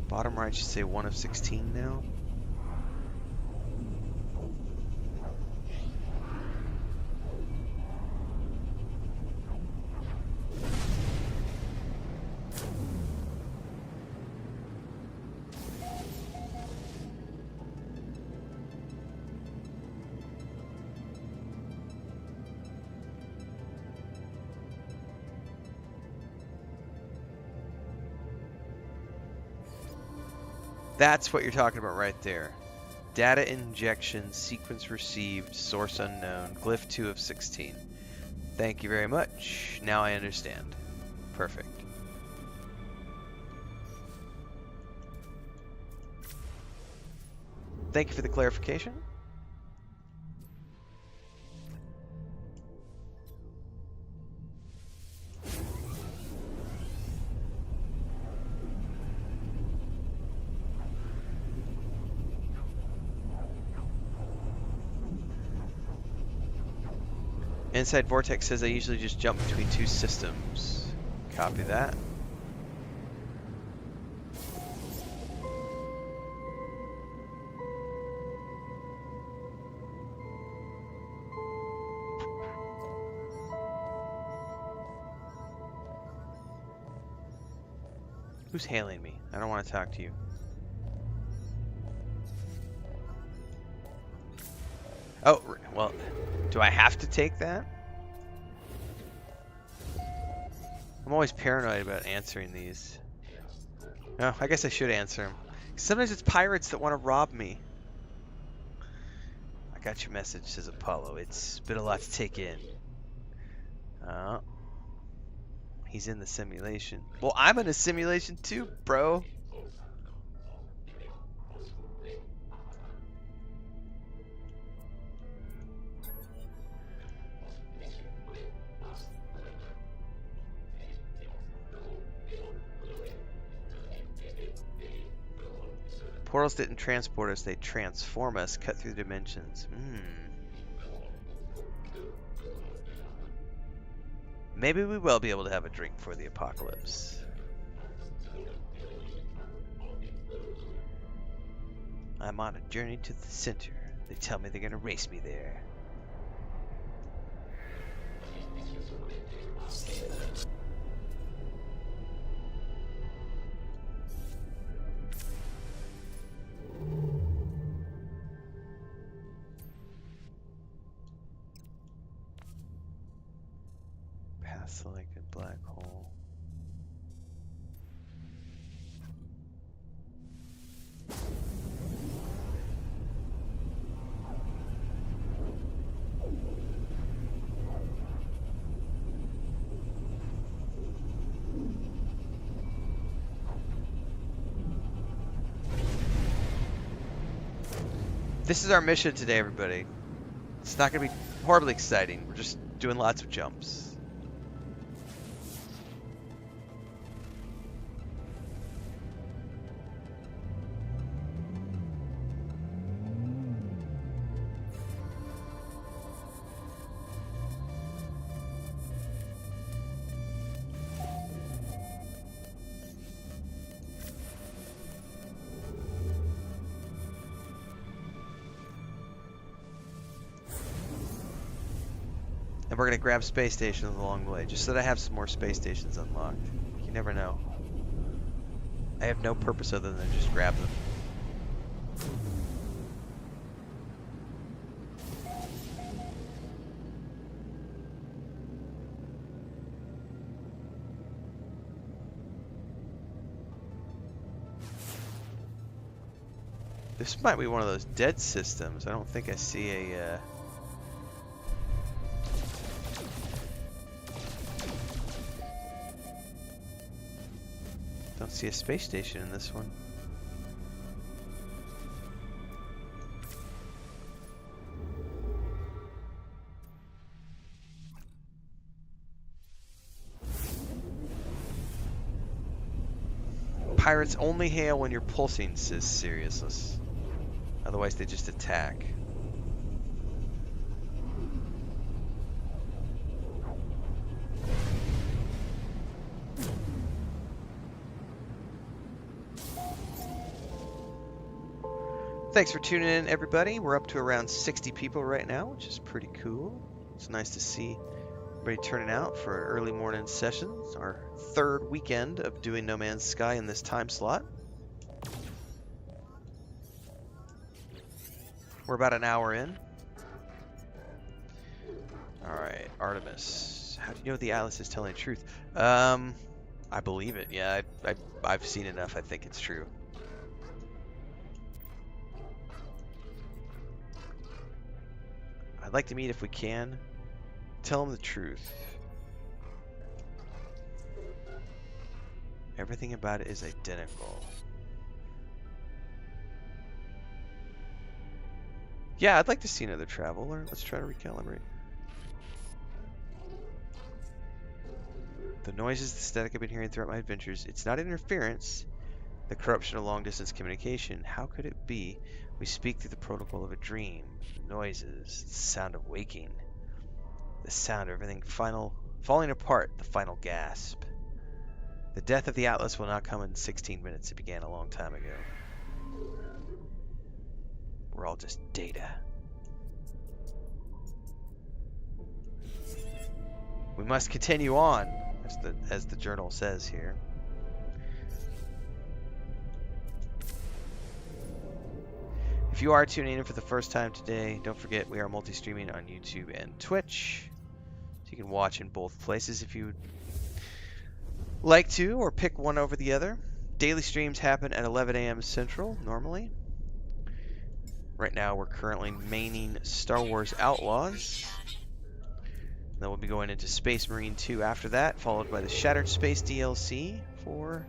Bottom right should say 1 of 16 now. That's what you're talking about right there. Data injection, sequence received, source unknown, glyph 2 of 16. Thank you very much. Now I understand. Perfect. Thank you for the clarification. Inside Vortex says I usually just jump between 2 systems. Copy that. Who's hailing me? I don't want to talk to you. Oh, well, do I have to take that? I'm always paranoid about answering these. No, I guess I should answer them. Sometimes it's pirates that want to rob me. I got your message, says Apollo. It's been a lot to take in. He's in the simulation. Well, I'm in a simulation too, bro. Portals didn't transport us, they transform us, cut through the dimensions. Maybe we will be able to have a drink for the apocalypse. I'm on a journey to the center. They tell me they're gonna race me there. Past selected black hole. This is our mission today, everybody. It's not going to be horribly exciting. We're just doing lots of jumps. And we're going to grab space stations along the way, just so that I have some more space stations unlocked. You never know. I have no purpose other than just grab them. This might be one of those dead systems. I don't think I see a... Don't see a space station in this one. Pirates only hail when you're pulsing, says Seriousness. Otherwise they just attack. Thanks for tuning in, everybody. We're up to around 60 people right now, which is pretty cool. It's nice to see everybody turning out for an early morning session. It's our third weekend of doing No Man's Sky in this time slot. We're about an hour in. Alright, Artemis. How do you know the Atlas is telling the truth? I believe it. Yeah, I've seen enough. I think it's true. I'd like to meet if we can. Tell him the truth. Everything about it is identical. Yeah, I'd like to see another traveler. Let's try to recalibrate. The noises, the static I've been hearing throughout my adventures, it's not interference. The corruption of long-distance communication. How could it be? We speak through the protocol of a dream. The noises, the sound of waking. The sound of everything falling apart, the final gasp. The death of the Atlas will not come in 16 minutes. It began a long time ago. We're all just data. We must continue on, as the journal says here. If you are tuning in for the first time today, don't forget we are multi-streaming on YouTube and Twitch. So you can watch in both places if you would like to, or pick one over the other. Daily streams happen at 11 a.m. Central, normally. Right now we're currently maining Star Wars Outlaws. Then we'll be going into Space Marine 2 after that, followed by the Shattered Space DLC for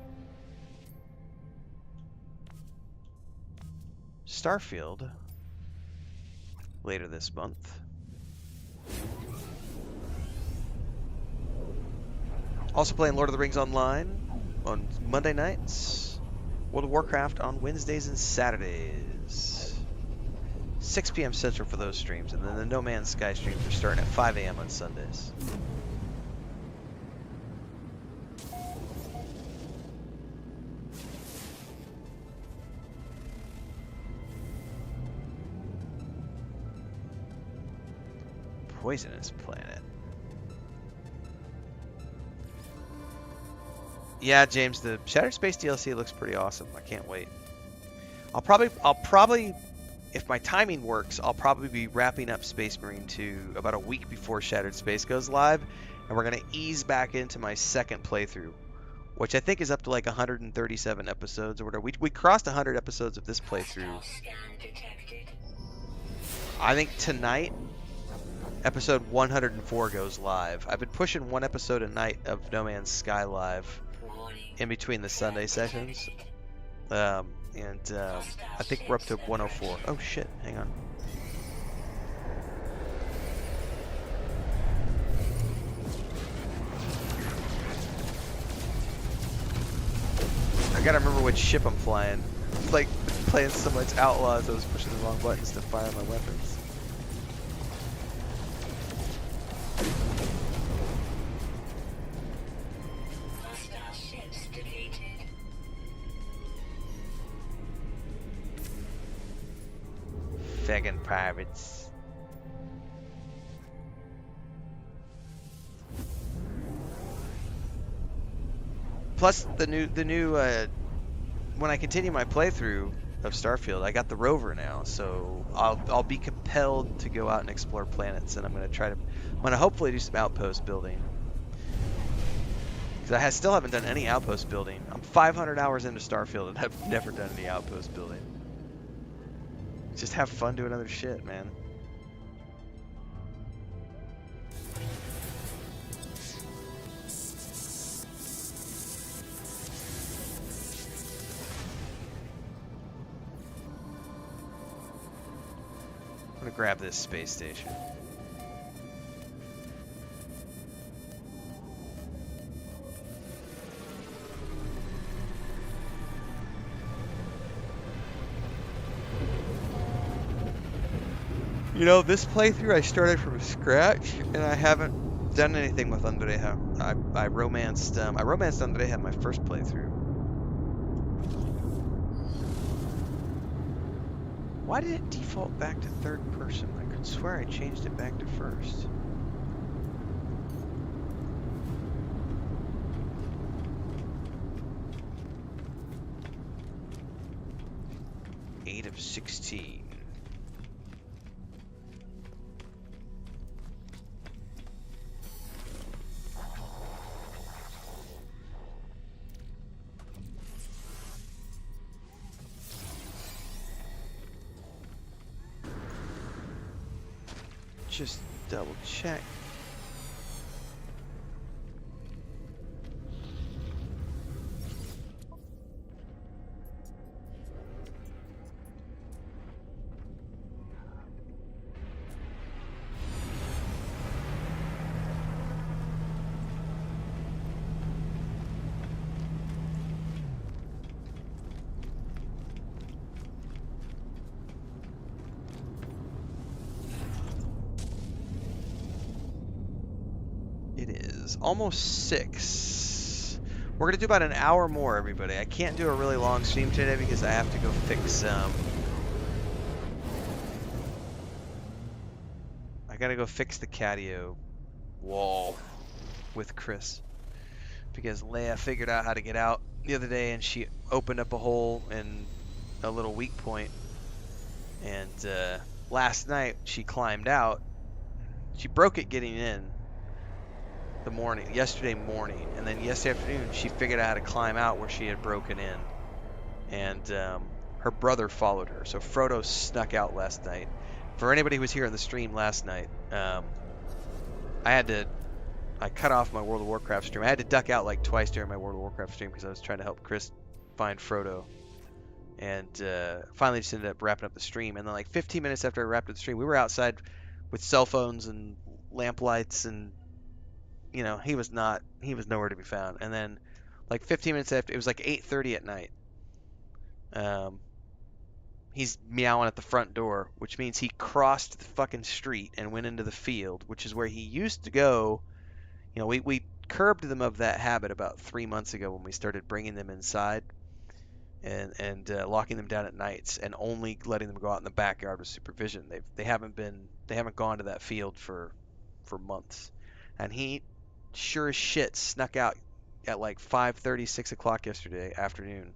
Starfield later this month. Also playing Lord of the Rings Online on Monday nights. World of Warcraft on Wednesdays and Saturdays. 6 p.m. Central for those streams, and then the No Man's Sky streams are starting at 5 a.m. on Sundays. Poisonous planet. Yeah, James, the Shattered Space DLC looks pretty awesome. I can't wait. I'll probably, if my timing works, I'll probably be wrapping up Space Marine 2 about a week before Shattered Space goes live, and we're gonna ease back into my second playthrough, which I think is up to like 137 episodes or whatever. We crossed 100 episodes of this playthrough. I think tonight, episode 104 goes live. I've been pushing one episode a night of No Man's Sky live in between the Sunday sessions. I think we're up to 104. Oh shit, hang on. I gotta remember which ship I'm flying. It's like playing so much Outlaws, I was pushing the wrong buttons to fire my weapons. Feggin' pirates. Plus the new when I continue my playthrough of Starfield, I got the rover now, so I'll be compelled to go out and explore planets, and I'm gonna hopefully do some outpost building. Because I still haven't done any outpost building. I'm 500 hours into Starfield and I've never done any outpost building. Just have fun doing other shit, man. I'm gonna grab this space station. You know, this playthrough I started from scratch, and I haven't done anything with Andreja. I romanced Andreja in my first playthrough. Why did it default back to third person? I could swear I changed it back to first. Eight of 16. Just double check. Almost 6. We're gonna do about an hour more, everybody. I can't do a really long stream today because I have to go fix I gotta go fix the catio wall with Chris because Leia figured out how to get out the other day and she opened up a hole in a little weak point And last night she climbed out. She broke it getting in yesterday morning, and then yesterday afternoon she figured out how to climb out where she had broken in, and her brother followed her. So Frodo snuck out last night. For anybody who was here on the stream last night, I cut off my World of Warcraft stream. I had to duck out like twice during my World of Warcraft stream because I was trying to help Chris find Frodo. And finally just ended up wrapping up the stream. And then like 15 minutes after I wrapped up the stream, we were outside with cell phones and lamp lights, and he was nowhere to be found. And then like 15 minutes after, it was like 8:30 at night. He's meowing at the front door, which means he crossed the fucking street and went into the field, which is where he used to go. We curbed them of that habit about 3 months ago when we started bringing them inside and locking them down at nights and only letting them go out in the backyard with supervision. They haven't gone to that field for months, and he sure as shit snuck out at like 5:30, 6 o'clock yesterday afternoon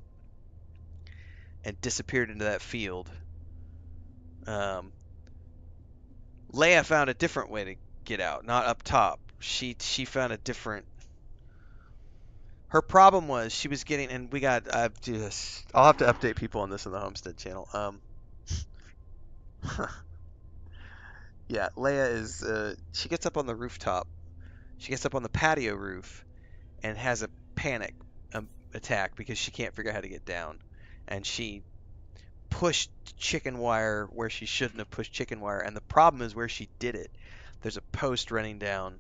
and disappeared into that field. Leia found a different way to get out, not up top. She found a different. Her problem was she was getting, and I'll have to update people on this on the Homestead channel. Yeah, Leia is. She gets up on the rooftop. She gets up on the patio roof and has a panic attack because she can't figure out how to get down, and she pushed chicken wire where she shouldn't have pushed chicken wire. And the problem is where she did it. There's a post running down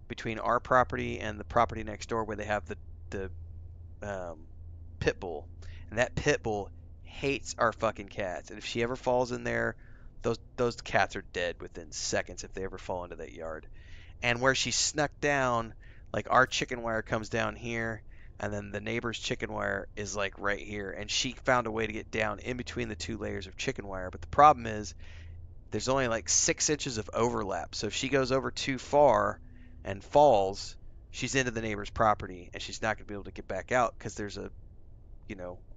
between our property and the property next door where they have the pit bull, and that pit bull hates our fucking cats. And if she ever falls in there, those cats are dead within seconds if they ever fall into that yard. And where she snuck down, like our chicken wire comes down here, and then the neighbor's chicken wire is like right here, and she found a way to get down in between the two layers of chicken wire. But the problem is there's only like 6 inches of overlap, so if she goes over too far and falls, she's into the neighbor's property, and she's not going to be able to get back out because there's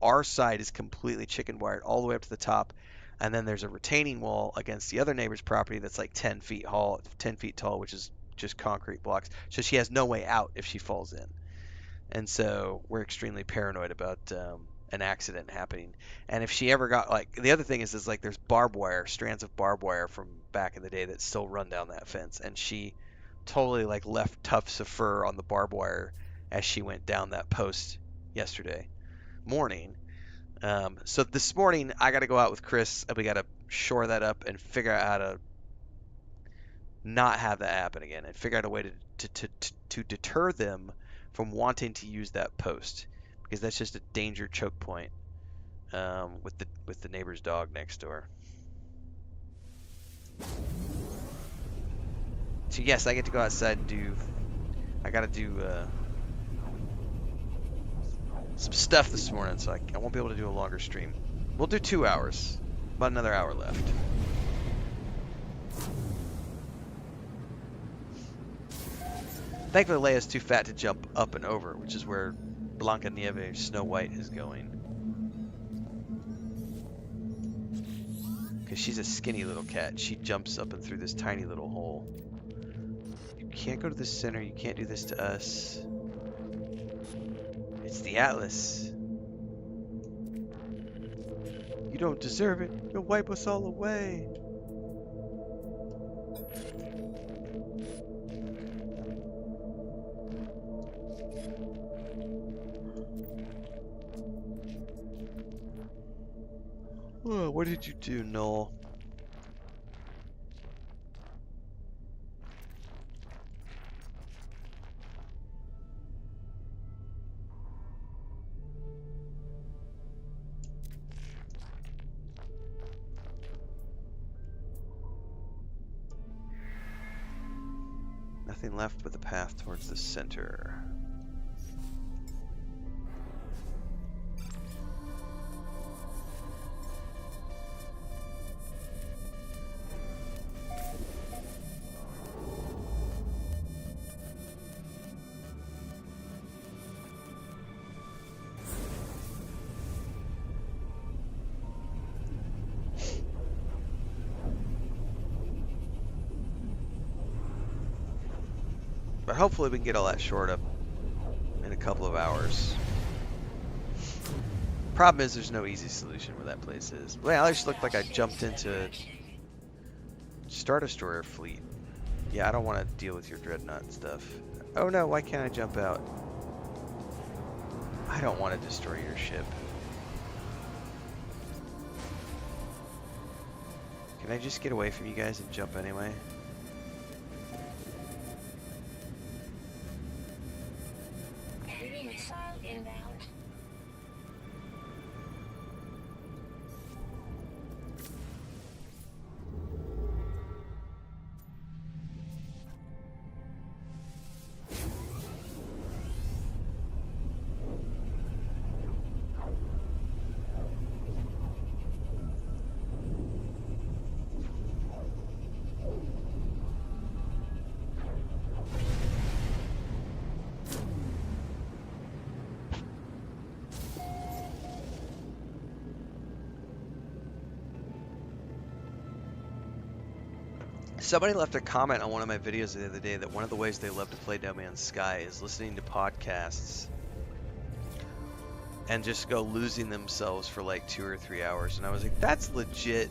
our side is completely chicken wired all the way up to the top, and then there's a retaining wall against the other neighbor's property that's like 10 feet tall, which is just concrete blocks. So she has no way out if she falls in. And so we're extremely paranoid about an accident happening. And if she ever got, like, the other thing is like there's strands of barbed wire from back in the day that still run down that fence. And she totally like left tufts of fur on the barbed wire as she went down that post yesterday morning. So this morning I got to go out with Chris and we got to shore that up and figure out how to not have that happen again, and figure out a way to deter them from wanting to use that post, because that's just a danger choke point with the neighbor's dog next door. So yes, I get to go outside and I got to do some stuff this morning, so I won't be able to do a longer stream. We'll do 2 hours, about another hour left. Thankfully, Leia's too fat to jump up and over, which is where Blancanieves, Snow White, is going. Because she's a skinny little cat. She jumps up and through this tiny little hole. You can't go to the center. You can't do this to us. It's the Atlas. You don't deserve it. You'll wipe us all away. Oh, what did you do, Noel? Nothing left but the path towards the center. But hopefully we can get all that shored up in a couple of hours. Problem is there's no easy solution where that place is. Well, I just looked like I jumped into Star Destroyer fleet. Yeah, I don't want to deal with your dreadnought and stuff. Oh no, why can't I jump out? I don't want to destroy your ship. Can I just get away from you guys and jump anyway? Enemy missile inbound. Somebody left a comment on one of my videos the other day that one of the ways they love to play No Man's Sky is listening to podcasts and just go losing themselves for like 2 or 3 hours. And I was like, that's legit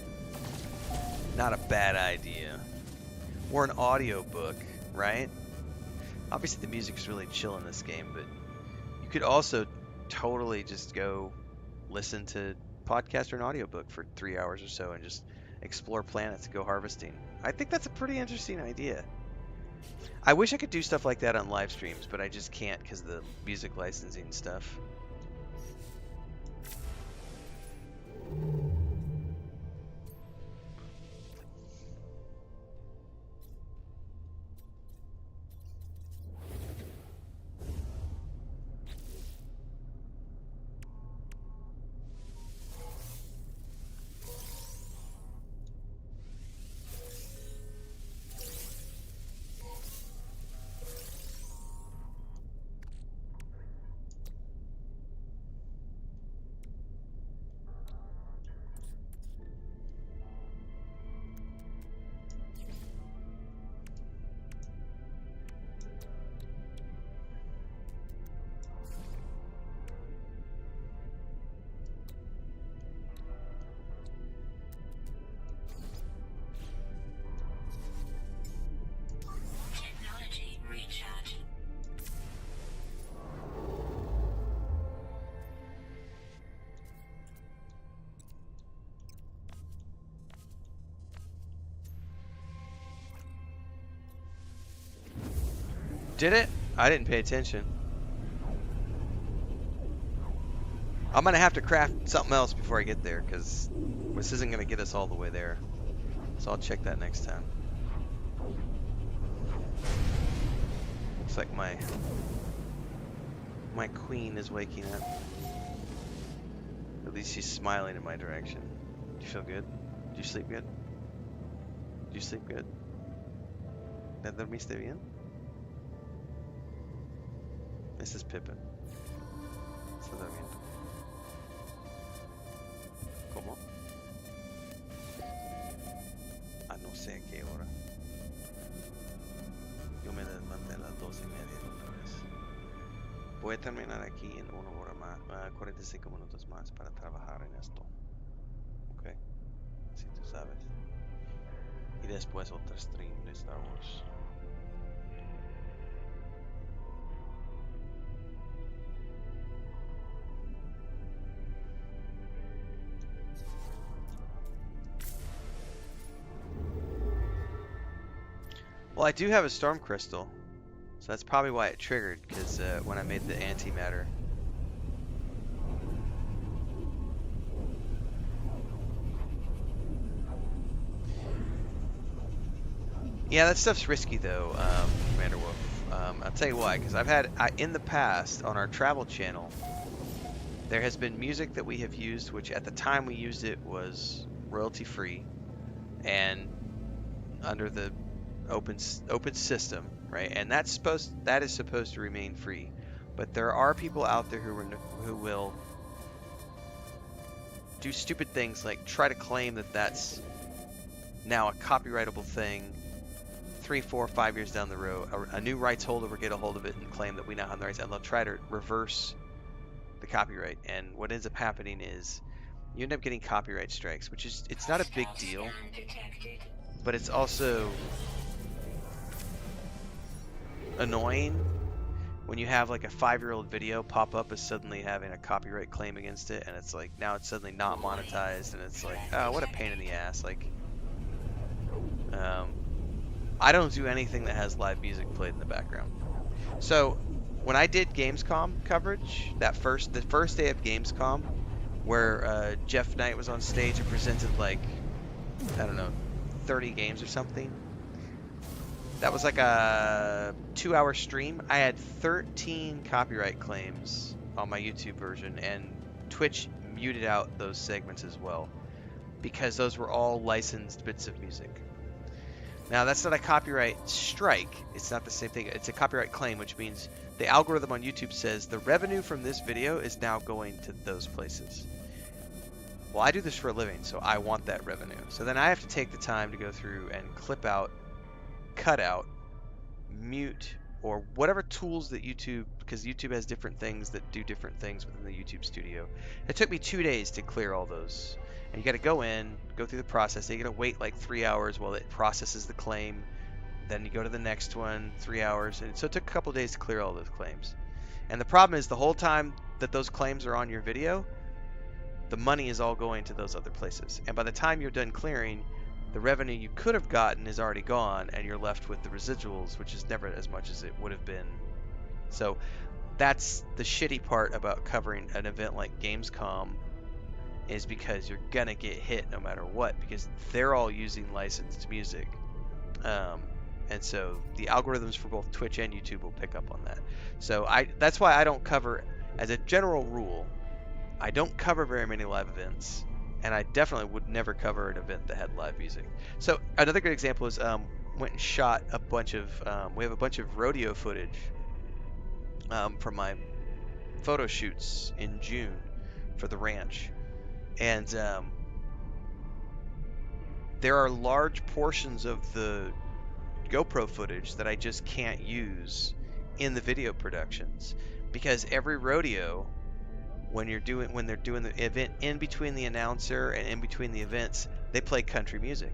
not a bad idea. Or an audiobook, right? Obviously the music's really chill in this game, but you could also totally just go listen to podcast or an audiobook for 3 hours or so and just explore planets, go harvesting. I think that's a pretty interesting idea. I wish I could do stuff like that on live streams, but I just can't because of the music licensing stuff. Technology recharge. Did it? I didn't pay attention. I'm gonna have to craft something else before I get there because this isn't gonna get us all the way there. So I'll check that next time. Looks like my queen is waking up. At least she's smiling in my direction. Do you feel good? Do you sleep good? Do you sleep good? ¿Te dormiste bien? Mrs. Pippin. Está durmiendo. ¿Cómo? A no sé a qué hora. Yo me desperté a las 2:30 otra vez. Voy a terminar aquí en 1 hora más, 45 minutos más para trabajar en esto. Ok, si tú sabes. Y después otro stream de Star Wars. Well, I do have a storm crystal, so that's probably why it triggered, because when I made the antimatter. Yeah, that stuff's risky though, Commander Wolf. I'll tell you why, because in the past, on our travel channel, there has been music that we have used, which at the time we used it was royalty free, and under the open system, right? And that is supposed to remain free. But there are people out there who will do stupid things like try to claim that that's now a copyrightable thing 3, 4, 5 years down the road, a new rights holder will get a hold of it and claim that we now have the rights, and they'll try to reverse the copyright. And what ends up happening is you end up getting copyright strikes, which is, it's not a big deal, but it's also annoying when you have like a 5-year-old video pop up as suddenly having a copyright claim against it, and it's like now it's suddenly not monetized, and it's like, oh, what a pain in the ass. Like, I don't do anything that has live music played in the background. So when I did Gamescom coverage, the first day of Gamescom, where Jeff Knight was on stage and presented like, I don't know, 30 games or something. That was like a 2-hour stream. I had 13 copyright claims on my YouTube version, and Twitch muted out those segments as well because those were all licensed bits of music. Now, that's not a copyright strike. It's not the same thing. It's a copyright claim, which means the algorithm on YouTube says the revenue from this video is now going to those places. Well, I do this for a living, so I want that revenue. So then I have to take the time to go through and clip out, cut out, mute, or whatever tools that YouTube, because YouTube has different things that do different things within the YouTube studio. It took me 2 days to clear all those. And you got to go in, go through the process. You got to wait like 3 hours while it processes the claim. Then you go to the next one, 3 hours. And so it took a couple days to clear all those claims. And the problem is the whole time that those claims are on your video, the money is all going to those other places. And by the time you're done clearing, the revenue you could have gotten is already gone, and you're left with the residuals, which is never as much as it would have been. So that's the shitty part about covering an event like Gamescom, is because you're gonna get hit no matter what, because they're all using licensed music. And so the algorithms for both Twitch and YouTube will pick up on that. So that's why I don't cover, as a general rule, I don't cover very many live events, and I definitely would never cover an event that had live music. So another good example is went and shot a bunch of, we have a bunch of rodeo footage from my photo shoots in June for the ranch. And there are large portions of the GoPro footage that I just can't use in the video productions, because every rodeo, when they're doing the event in between the announcer and in between the events, they play country music.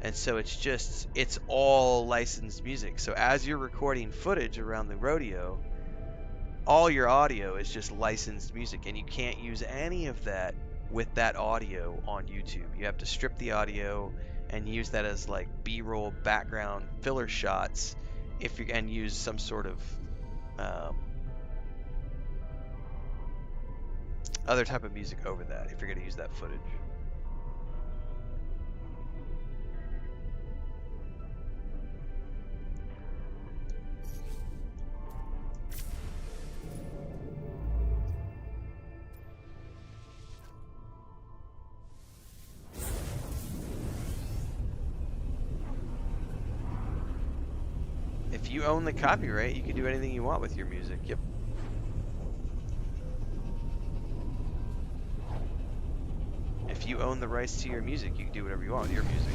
And so it's all licensed music. So as you're recording footage around the rodeo, all your audio is just licensed music, and you can't use any of that with that audio on YouTube. You have to strip the audio and use that as like B-roll background filler shots and use some sort of other type of music over that if you're going to use that footage. If you own the copyright, you can do anything you want with your music. Yep. If you own the rights to your music, you can do whatever you want with your music.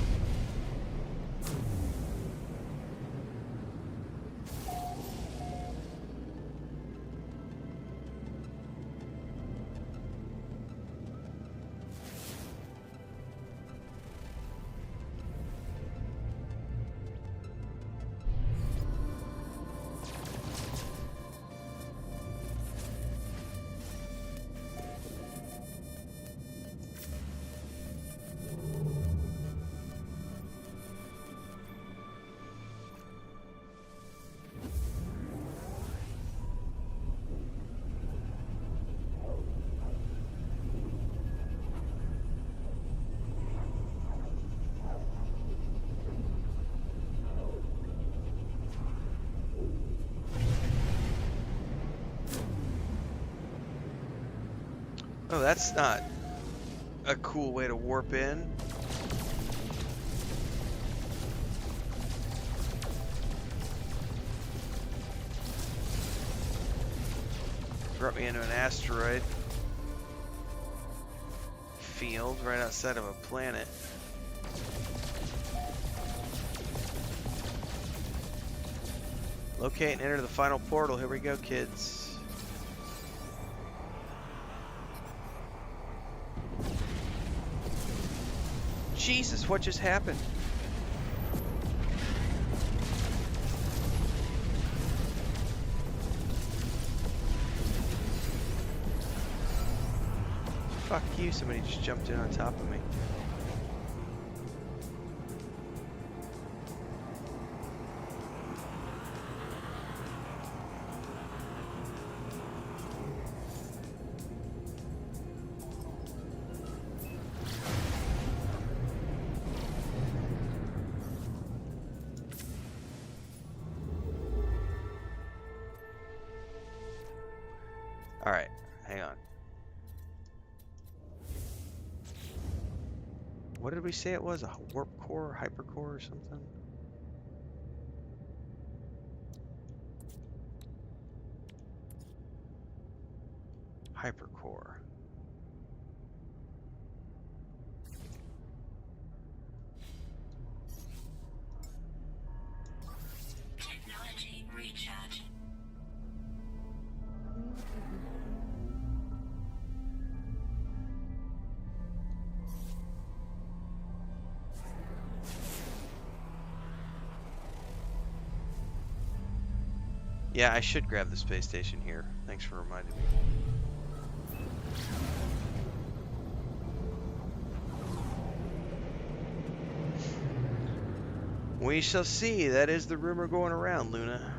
Oh, that's not a cool way to warp in. Brought me into an asteroid field right outside of a planet. Locate and enter the final portal. Here we go, kids. Jesus, what just happened? Fuck you, somebody just jumped in on top of me. Alright, hang on. What did we say it was? A warp core, hypercore, or something? Hypercore. Technology recharge. Yeah, I should grab the space station here. Thanks for reminding me. We shall see. That is the rumor going around, Luna.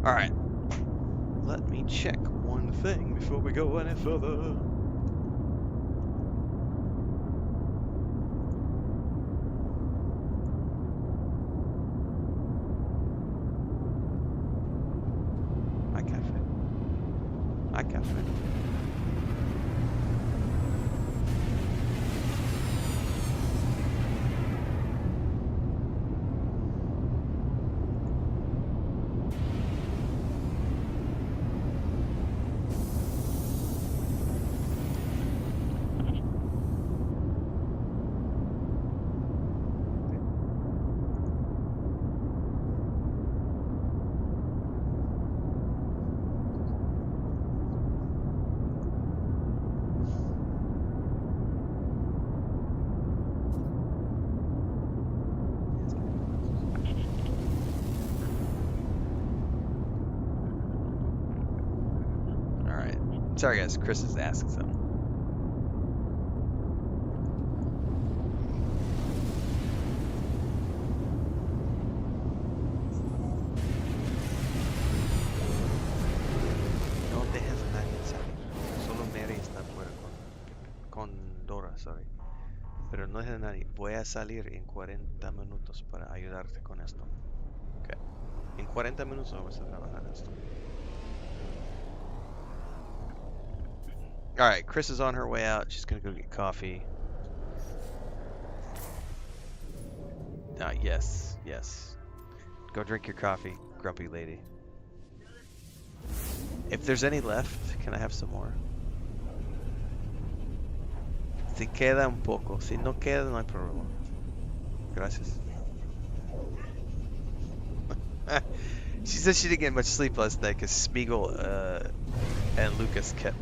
Alright. Let me check one thing before we go any further. Hay café. Hay café. Sorry guys, Chris is asking something. No dejes a nadie salir. Solo Mary está fuera con Dora, sorry. Pero no dejes a nadie. Voy a salir en 40 minutos para ayudarte con esto. Okay. En 40 minutos vamos a trabajar esto. Alright, Chris is on her way out. She's gonna go get coffee. Yes, yes. Go drink your coffee, grumpy lady. If there's any left, can I have some more? Si queda un poco. Si no queda, no hay problema. Gracias. She said she didn't get much sleep last night because Smeagol and Lucas kept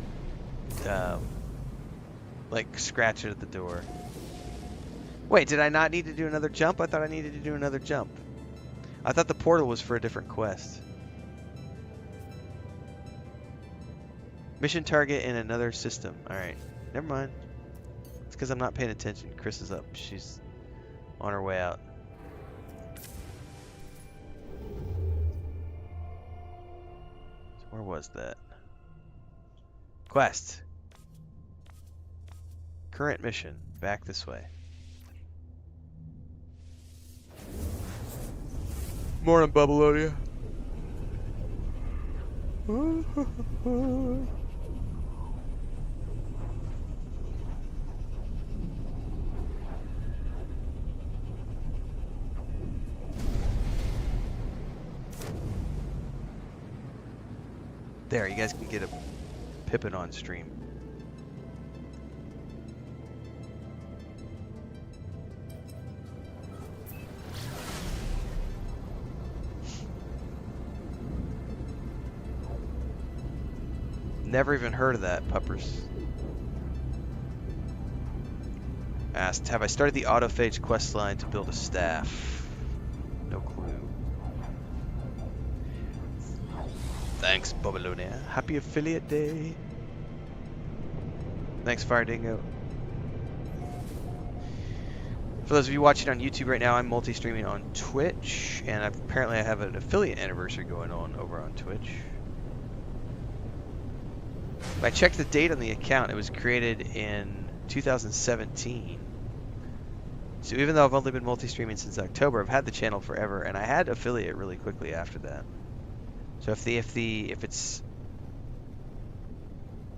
like scratching at the door. Wait, did I not need to do another jump? I thought I needed to do another jump. I thought the portal was for a different quest. Mission target in another system. Alright, never mind. It's because I'm not paying attention. Chris is up. She's on her way out. So where was that? Quest. Current mission. Back this way. Morning, Babylonia. There, you guys can get a Pippin on stream. Never even heard of that, puppers. Asked, have I started the autophage quest line to build a staff? No clue. Thanks, Babylonia. Happy affiliate day. Thanks, Fire Dingo. For those of you watching on YouTube right now, I'm multi-streaming on Twitch, and apparently I have an affiliate anniversary going on over on Twitch. I checked the date on the account. It was created in 2017. So even though I've only been multi-streaming since October, I've had the channel forever, and I had affiliate really quickly after that. So if it's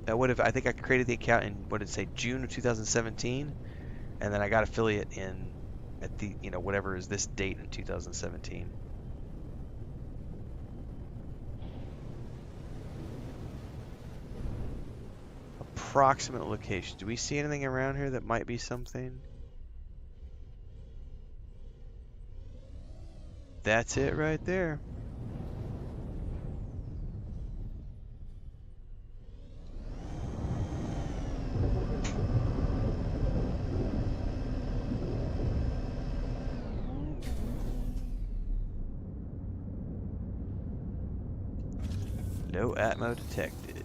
I think I created the account in, what did it say, June of 2017, and then I got affiliate at the, whatever is this date in 2017. Approximate location. Do we see anything around here that might be something? That's it right there. No Atmo detected.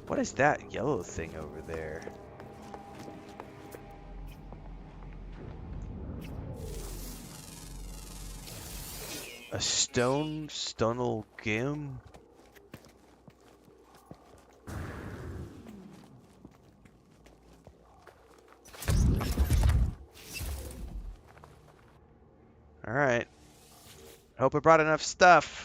What is that yellow thing over there? A stone stunel gim? Alright. Hope I brought enough stuff.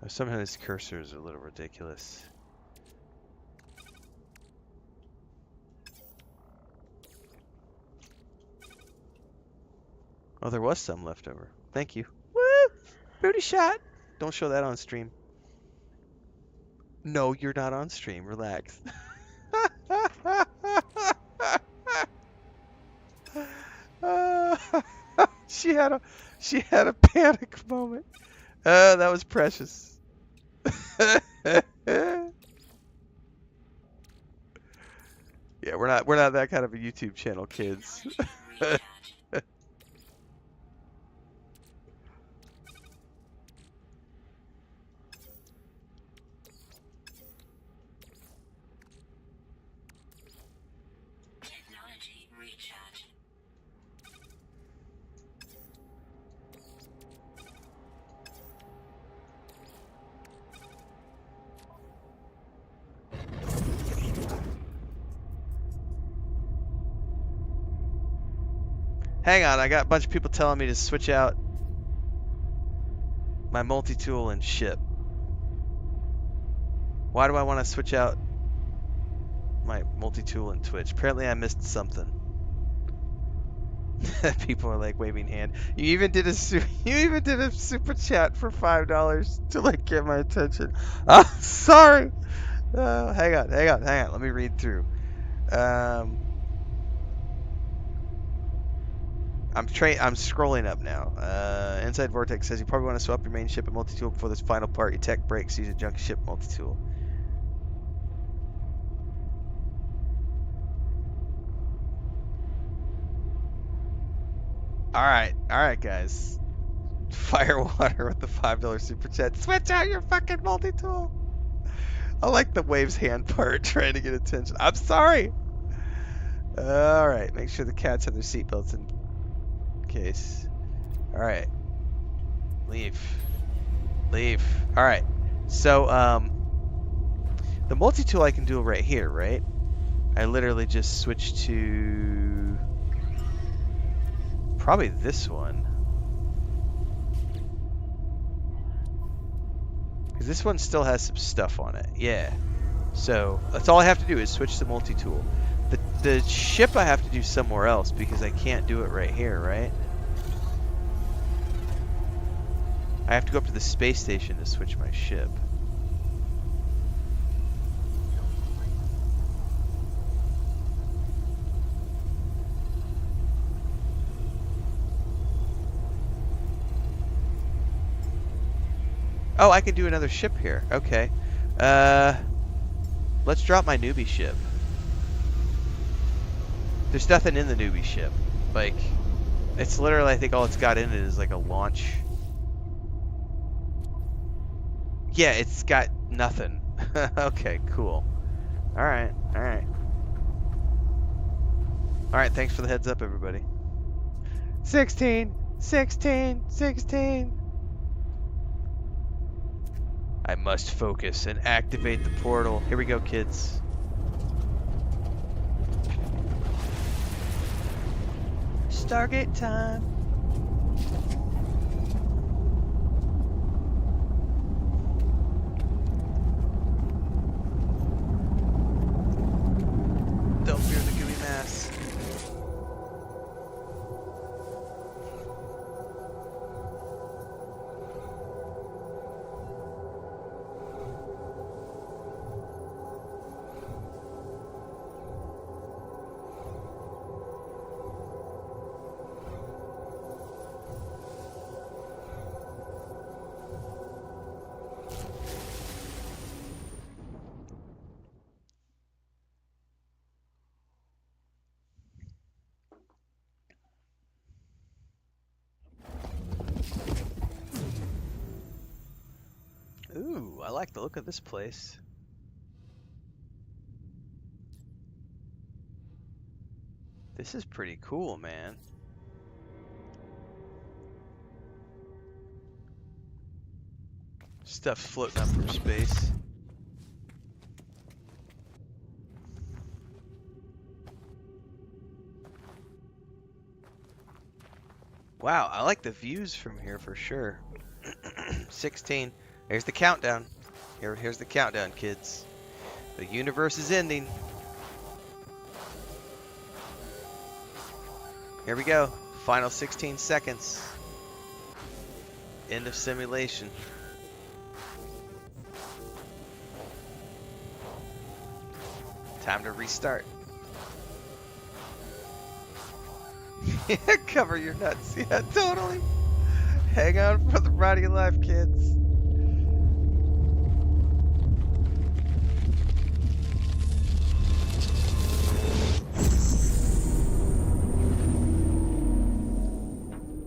Somehow this cursor is a little ridiculous. Oh, there was some left over. Thank you. Woo! Booty shot! Don't show that on stream. No, you're not on stream. Relax. She had a panic moment. That was precious. Yeah, we're not that kind of a YouTube channel, kids. Technology recharge. Hang on, I got a bunch of people telling me to switch out my multi-tool and ship. Why do I want to switch out my multi-tool and Twitch? Apparently I missed something. People are like waving hand. You even did a you even did a super chat for $5 to like get my attention. Oh, sorry. Hang on, hang on, hang on. Let me read through. Um, I'm scrolling up now. Inside Vortex says you probably want to swap your main ship and multi-tool before this final part. Your tech breaks. Use a junk ship multi-tool. All right, guys. Firewater with the $5 super chat. Switch out your fucking multi-tool. I like the waves hand part, trying to get attention. I'm sorry. All right, make sure the cats have their seatbelts in case. All right, leave, leave. All right, so the multi-tool I can do right here, right? I literally just switch to probably this one. Because this one still has some stuff on it. Yeah. So that's all I have to do is switch to multi-tool. The ship I have to do somewhere else because I can't do it right here, right? I have to go up to the space station to switch my ship. Oh, I can do another ship here. Okay. Let's drop my newbie ship. There's nothing in the newbie ship. Like, it's literally, I think all it's got in it is like a launch. Yeah, it's got nothing. Okay, cool. Alright, alright. Alright, thanks for the heads up, everybody. 16! 16! 16! I must focus and activate the portal. Here we go, kids. Stargate time. Don't fear the gooey mass. Ooh, I like the look of this place. This is pretty cool, man. Stuff floating up from space. Wow, I like the views from here for sure. 16. There's the countdown. Here's the countdown, kids. The universe is ending. Here we go. Final 16 seconds. End of simulation. Time to restart. Cover your nuts. Yeah, totally. Hang on for the ride of your life, kids.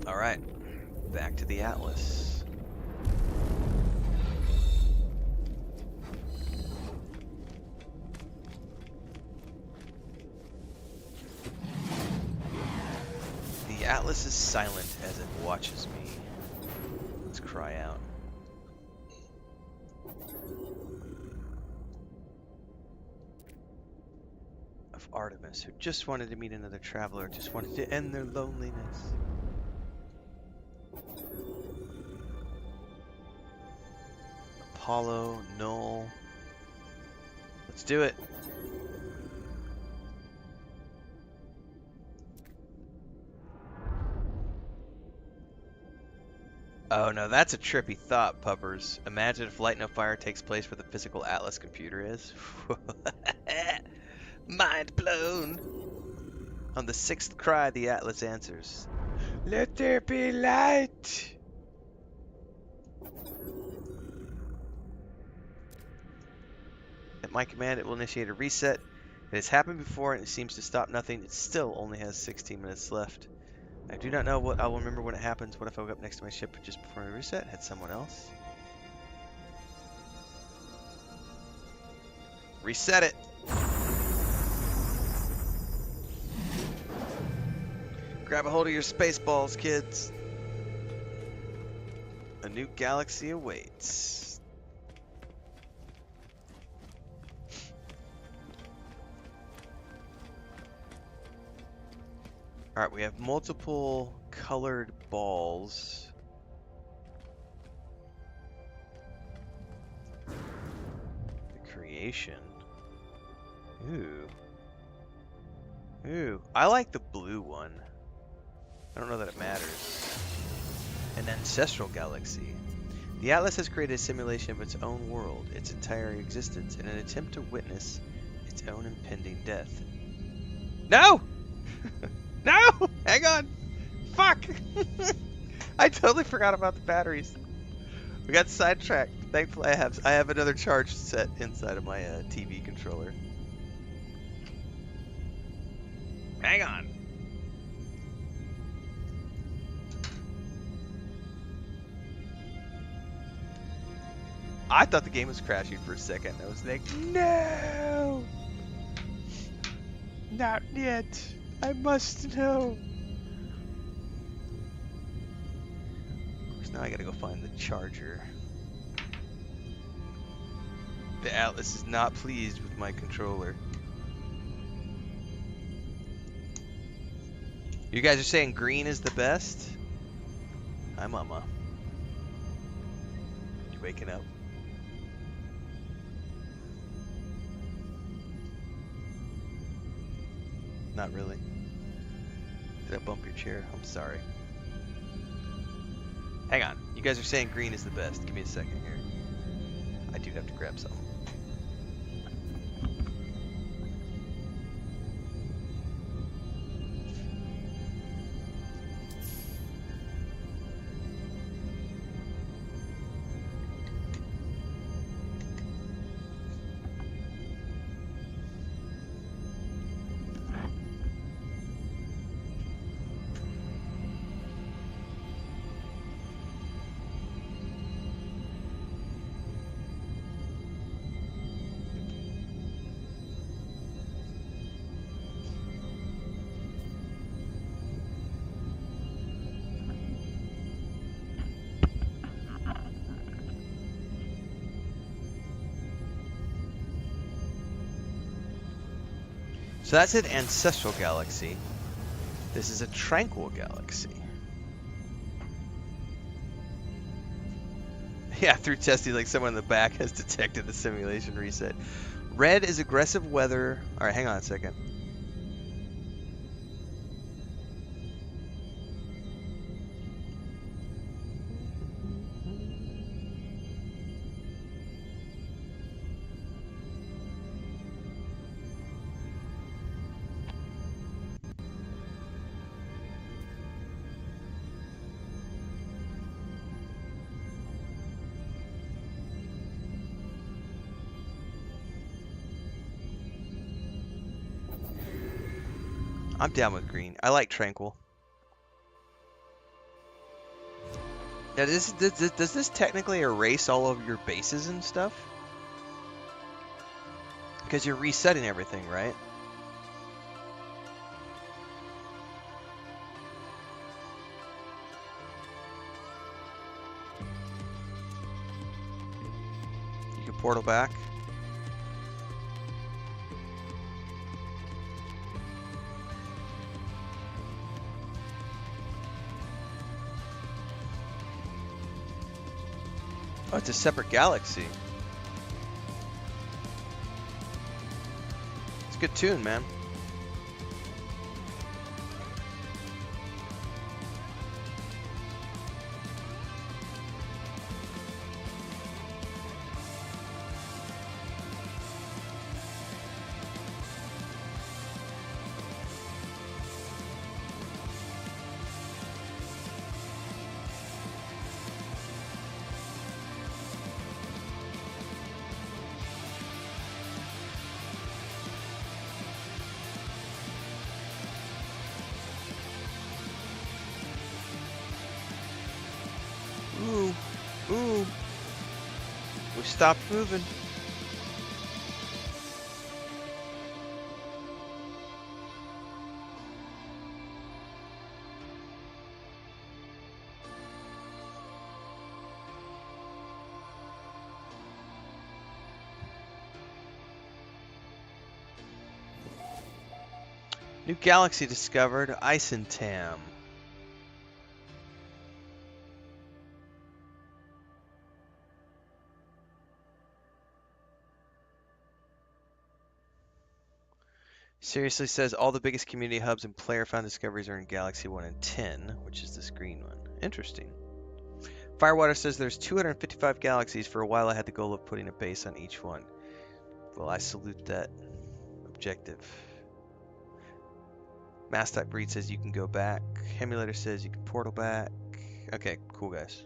All right, back to the Atlas. The Atlas is silent as it watches me. Let's cry out. Of Artemis, who just wanted to meet another traveler, just wanted to end their loneliness. Apollo, Null. Let's do it. Oh no, that's a trippy thought, puppers. Imagine if Light No Fire takes place where the physical Atlas computer is. Mind blown. On the sixth cry, the Atlas answers, "Let there be light." At my command, it will initiate a reset. It has happened before and it seems to stop nothing. It still only has 16 minutes left. I do not know what I will remember when it happens. What if I woke up next to my ship just before I reset? Had someone else? Reset it! Grab a hold of your space balls, kids. A new galaxy awaits. Alright, we have multiple colored balls. The creation. Ooh. Ooh. I like the blue one. I don't know that it matters. An ancestral galaxy. The Atlas has created a simulation of its own world, its entire existence, in an attempt to witness its own impending death. No! No! Hang on! Fuck! I totally forgot about the batteries. We got sidetracked. Thankfully, I have another charge set inside of my TV controller. Hang on. I thought the game was crashing for a second. I was like, no! Not yet. I must know. Of course, now I gotta go find the charger. The Atlas is not pleased with my controller. You guys are saying green is the best? Hi, Mama. You waking up? Not really. Did I bump your chair? I'm sorry. Hang on. You guys are saying green is the best. Give me a second here. I do have to grab something. So that's an ancestral galaxy. This is a tranquil galaxy. Yeah, through testing, like someone in the back has detected the simulation reset. Red is aggressive weather. All right, hang on a second. I'm down with green. I like tranquil. Now, does this technically erase all of your bases and stuff? Because you're resetting everything, right? You can portal back. Oh, it's a separate galaxy. It's a good tune, man. Ooh. Ooh. We stopped moving. New galaxy discovered, Isentam. Seriously says all the biggest community hubs and player found discoveries are in Galaxy 1 and 10, which is this green one. Interesting. Firewater says there's 255 galaxies. For a while I had the goal of putting a base on each one. Well, I salute that objective. Mass Breed says you can go back. Hemulator says you can portal back. Okay, cool guys.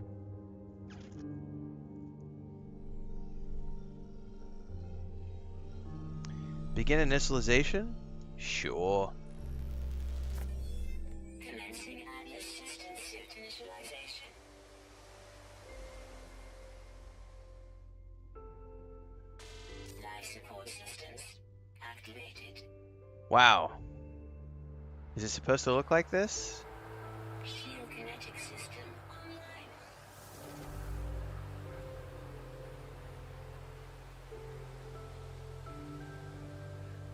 Begin initialization? Sure. Commencing Atlas system suit initialization. Life support systems activated. Wow. Is it supposed to look like this? Shield kinetic system online.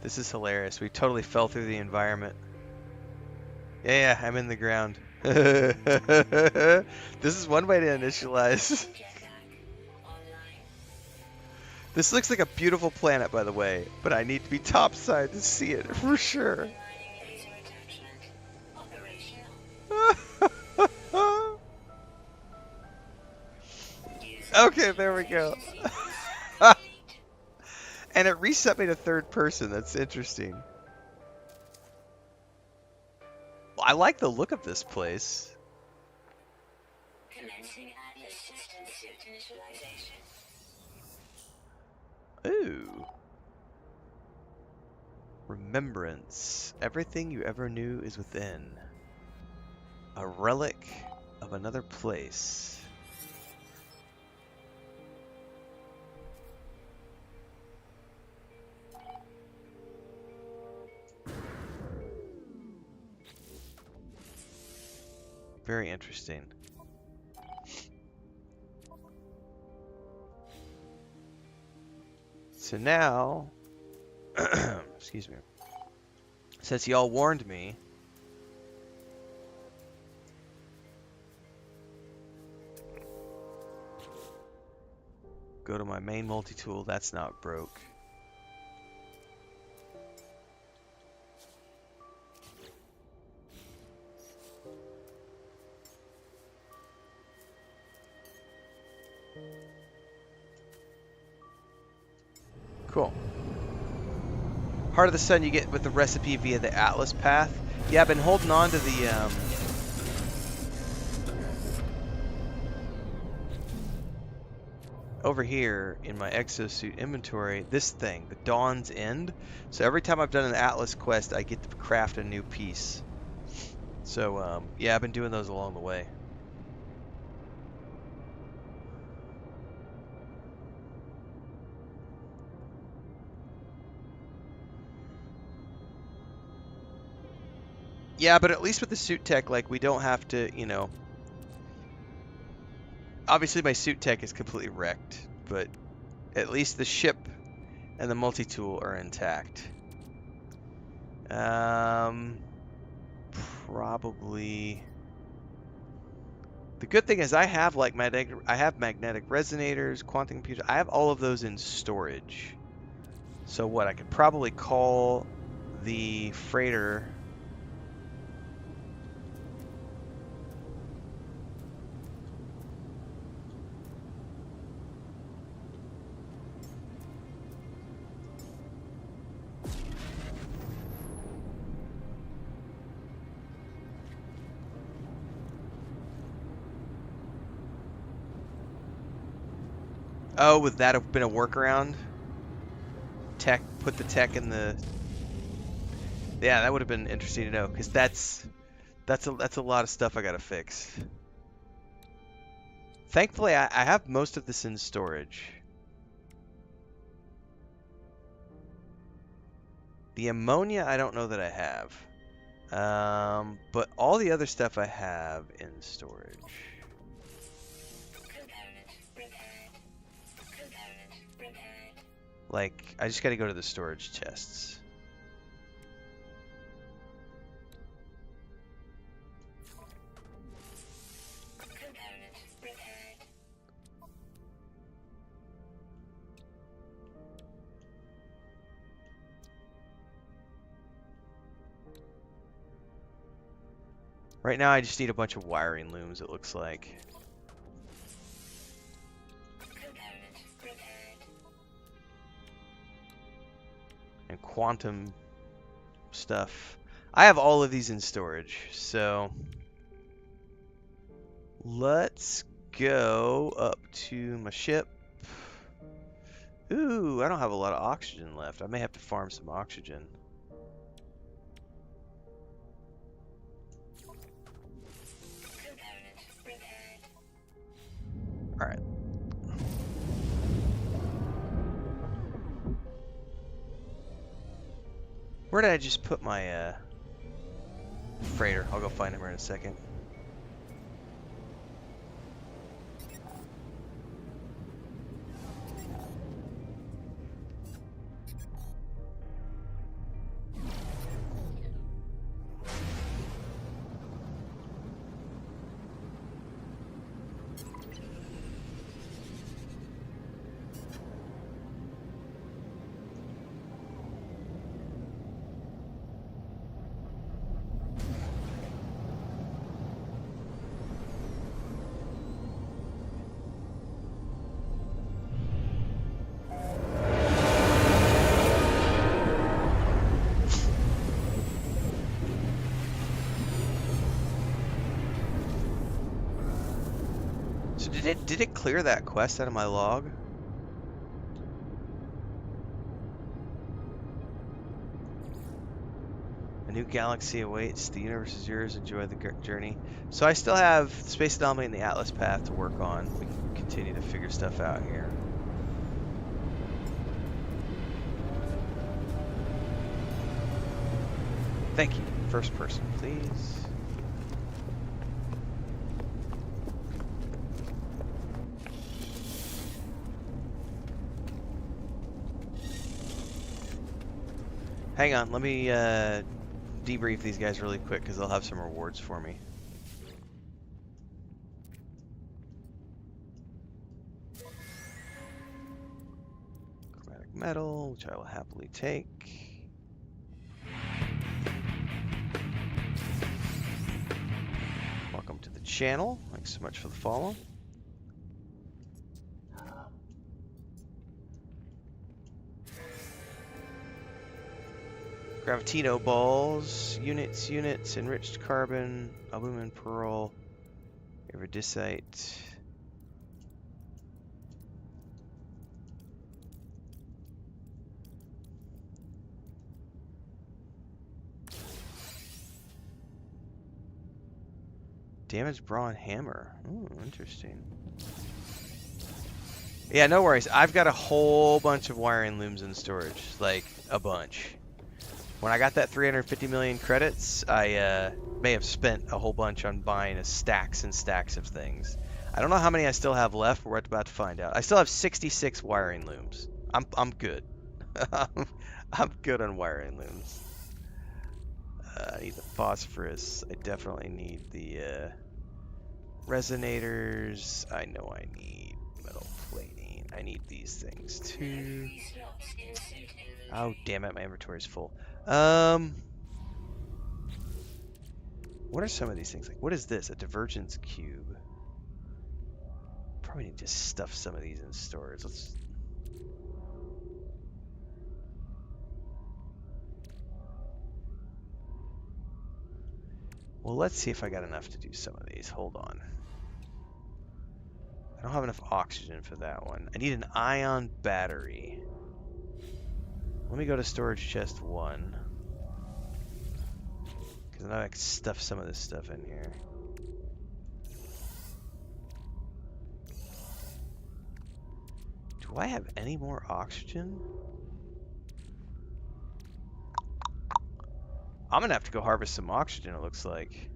This is hilarious. We totally fell through the environment. Yeah, I'm in the ground. This is one way to initialize. This looks like a beautiful planet, by the way, but I need to be topside to see it for sure. Okay, there we go. And it reset me to third person. That's interesting. I like the look of this place. Commencing Atlas system suit initialization. Ooh. Remembrance. Everything you ever knew is within. A relic of another place. Very interesting. So now, excuse me, since y'all warned me, go to my main multi-tool. That's not broke. Cool. Heart of the Sun you get with the recipe via the Atlas path. Yeah, I've been holding on to the over here in my exosuit inventory, this thing, the Dawn's End. So every time I've done an Atlas quest, I get to craft a new piece. So yeah, I've been doing those along the way. Yeah, but at least with the suit tech, like, we don't have to, you know... Obviously, my suit tech is completely wrecked, but at least the ship and the multi-tool are intact. Probably... The good thing is I have, like, magnetic resonators, quantum computers. I have all of those in storage. So what? I could probably call the freighter... Oh, would that have been a workaround? Put the tech in the... Yeah, that would have been interesting to know, because that's a lot of stuff I gotta fix. Thankfully, I have most of this in storage. The ammonia, I don't know that I have. But all the other stuff I have in storage. Like, I just gotta go to the storage chests. Right now, I just need a bunch of wiring looms, it looks like. And quantum stuff. I have all of these in storage, so let's go up to my ship. Ooh, I don't have a lot of oxygen left. I may have to farm some oxygen. Alright. Where did I just put my freighter? I'll go find him here in a second. So did it clear that quest out of my log? A new galaxy awaits. The universe is yours. Enjoy the journey. So I still have the Space Anomaly and the Atlas Path to work on. We can continue to figure stuff out here. Thank you. First person, please. Hang on, let me debrief these guys really quick because they'll have some rewards for me. Chromatic metal, which I will happily take. Welcome to the channel. Thanks so much for the follow. Gravitino balls, units, enriched carbon, aluminum pearl, iridescite. Damaged brawn hammer. Ooh, interesting. Yeah, no worries. I've got a whole bunch of wiring looms in storage, like a bunch. When I got that 350 million credits, I may have spent a whole bunch on buying stacks and stacks of things. I don't know how many I still have left, but we're about to find out. I still have 66 wiring looms. I'm good. I'm good on wiring looms. I need the phosphorus. I definitely need the resonators. I know I need metal plating. I need these things too. Oh, damn it, my inventory's full. What are some of these things? Like, what is this? A divergence cube. Probably need to stuff some of these in storage. Let's... Well, let's see if I got enough to do some of these. Hold on. I don't have enough oxygen for that one. I need an ion battery. Let me go to storage chest 1. Because then I can stuff some of this stuff in here. Do I have any more oxygen? I'm gonna have to go harvest some oxygen, it looks like.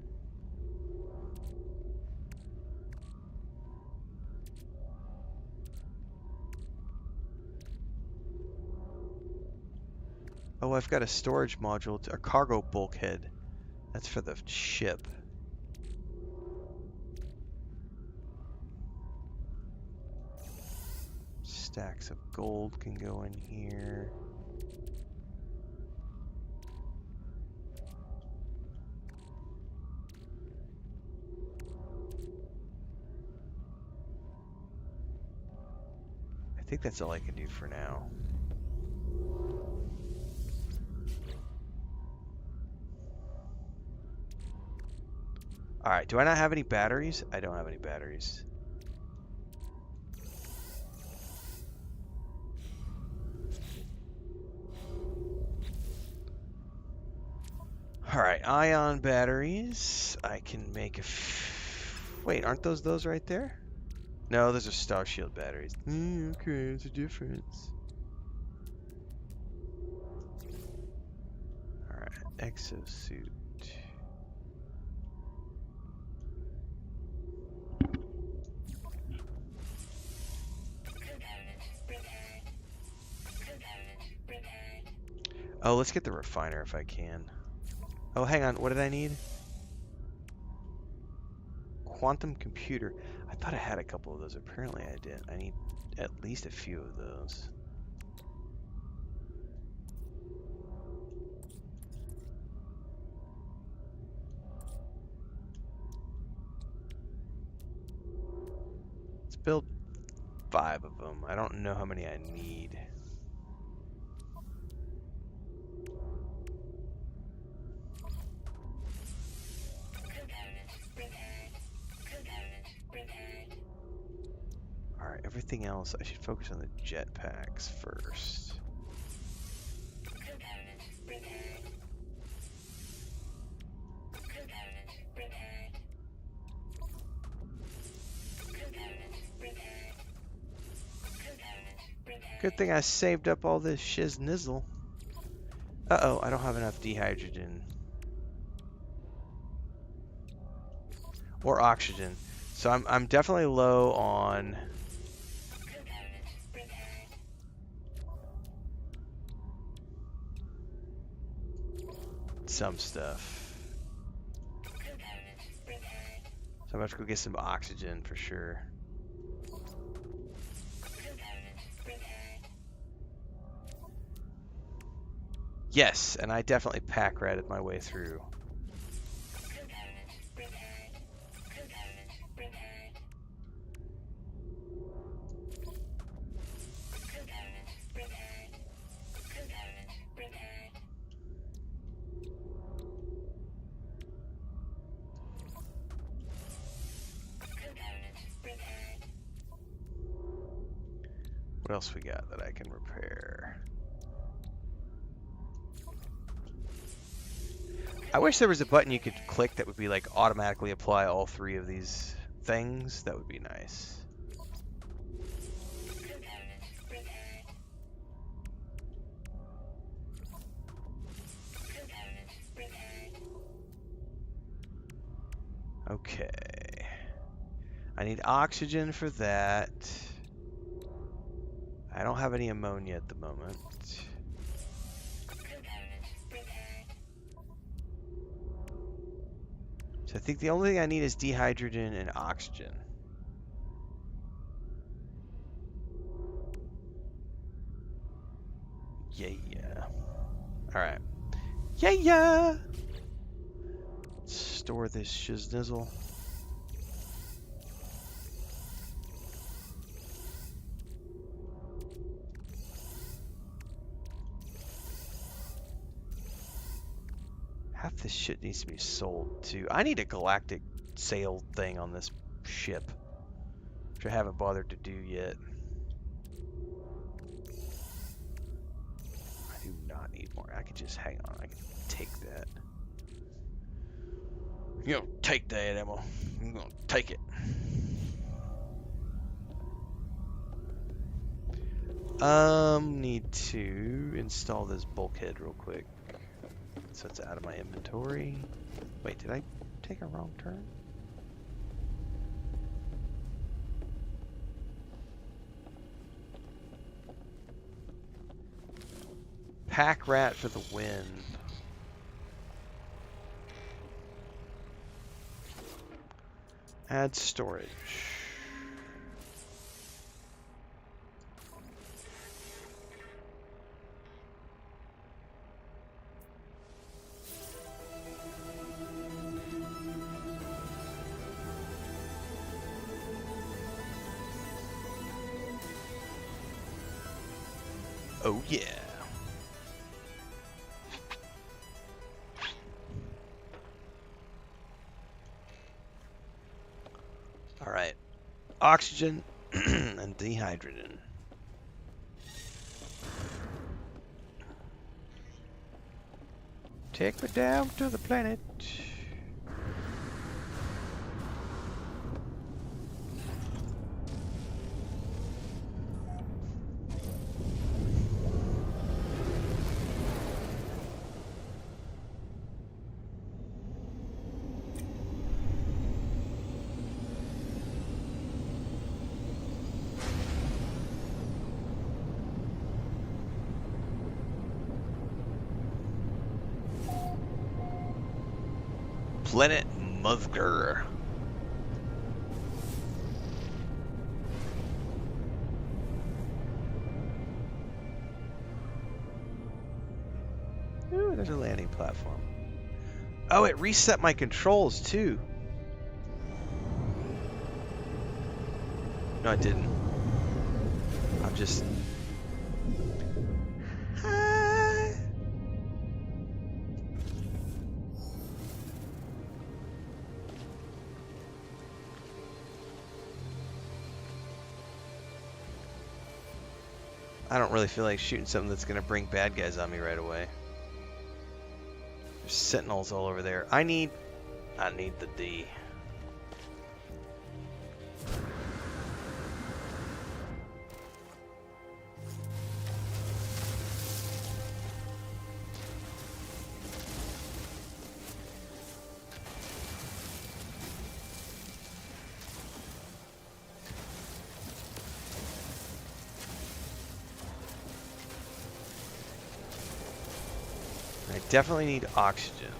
Oh, I've got a storage module, a cargo bulkhead. That's for the ship. Stacks of gold can go in here. I think that's all I can do for now. Alright, do I not have any batteries? I don't have any batteries. Alright, ion batteries. I can make a... Wait, aren't those right there? No, those are Star Shield batteries. Okay, there's a difference. Alright, exosuit. Oh, let's get the refiner if I can. Oh, hang on. What did I need? Quantum computer. I thought I had a couple of those. Apparently I didn't. I need at least a few of those. Let's build 5 of them. I don't know how many I need. Alright, everything else, I should focus on the jetpacks first. Good thing I saved up all this shiz-nizzle. Uh-oh, I don't have enough dehydrogen. Or oxygen. So I'm definitely low on... some stuff. So I'm about to go get some oxygen for sure. Yes, and I definitely pack ratted my way through. What else we got that I can repair? I wish there was a button you could click that would be like automatically apply all 3 of these things. That would be nice. Okay. I need oxygen for that. I don't have any ammonia at the moment. So I think the only thing I need is dehydrogen and oxygen. Yeah. Alright. Yeah. Let's store this shizznizzle. Half this shit needs to be sold too. I need a galactic sail thing on this ship, which I haven't bothered to do yet. I do not need more. I can just hang on. I can take that. You know, take that, Emma. I'm gonna take it. Need to install this bulkhead real quick. So it's out of my inventory. Wait, did I take a wrong turn? Pack rat for the win. Add storage. Oh yeah. All right. Oxygen and dehydrogen. Take me down to the planet. Planet Muzgur. Ooh, there's a landing platform. Oh, it reset my controls too. No, it didn't. I'm just... Hi. I don't really feel like shooting something that's going to bring bad guys on me right away. There's sentinels all over there. I need the D. I definitely need oxygen.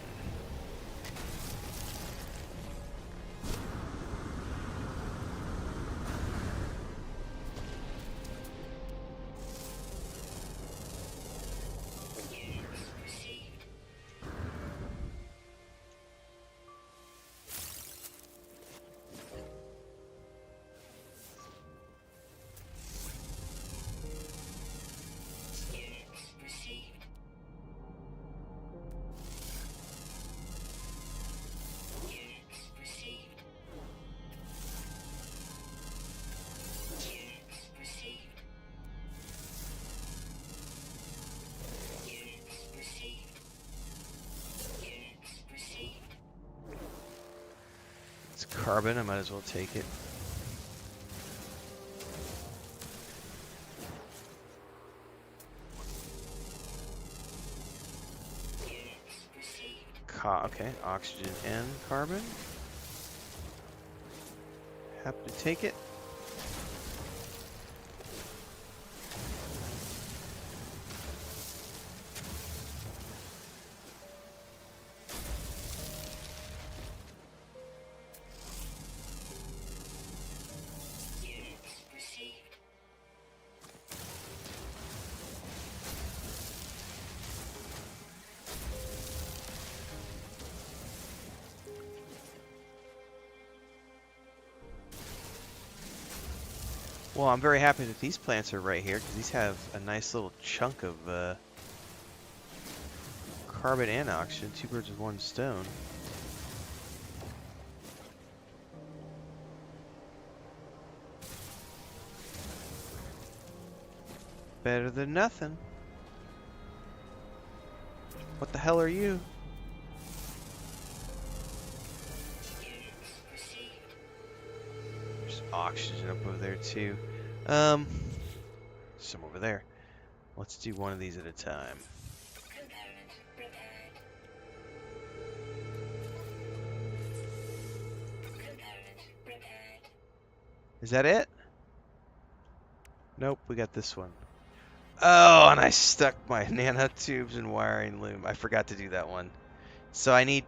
It's carbon, I might as well take it. Okay, oxygen and carbon. Happy to take it. Well, I'm very happy that these plants are right here because these have a nice little chunk of carbon and oxygen. Two birds with one stone. Better than nothing. What the hell are you? There's oxygen up over there too. some over there. Let's do one of these at a time. Component repaired. Component repaired. Is that it? Nope, we got this one. Oh, and I stuck my nanotubes and wiring loom. I forgot to do that one. So I need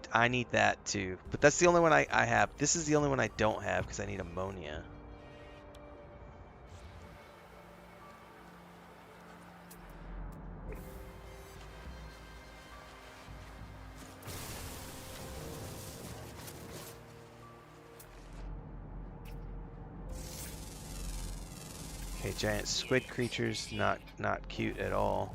that too. But that's the only one I have. This is the only one I don't have because I need ammonia. Okay, giant squid creatures, not cute at all.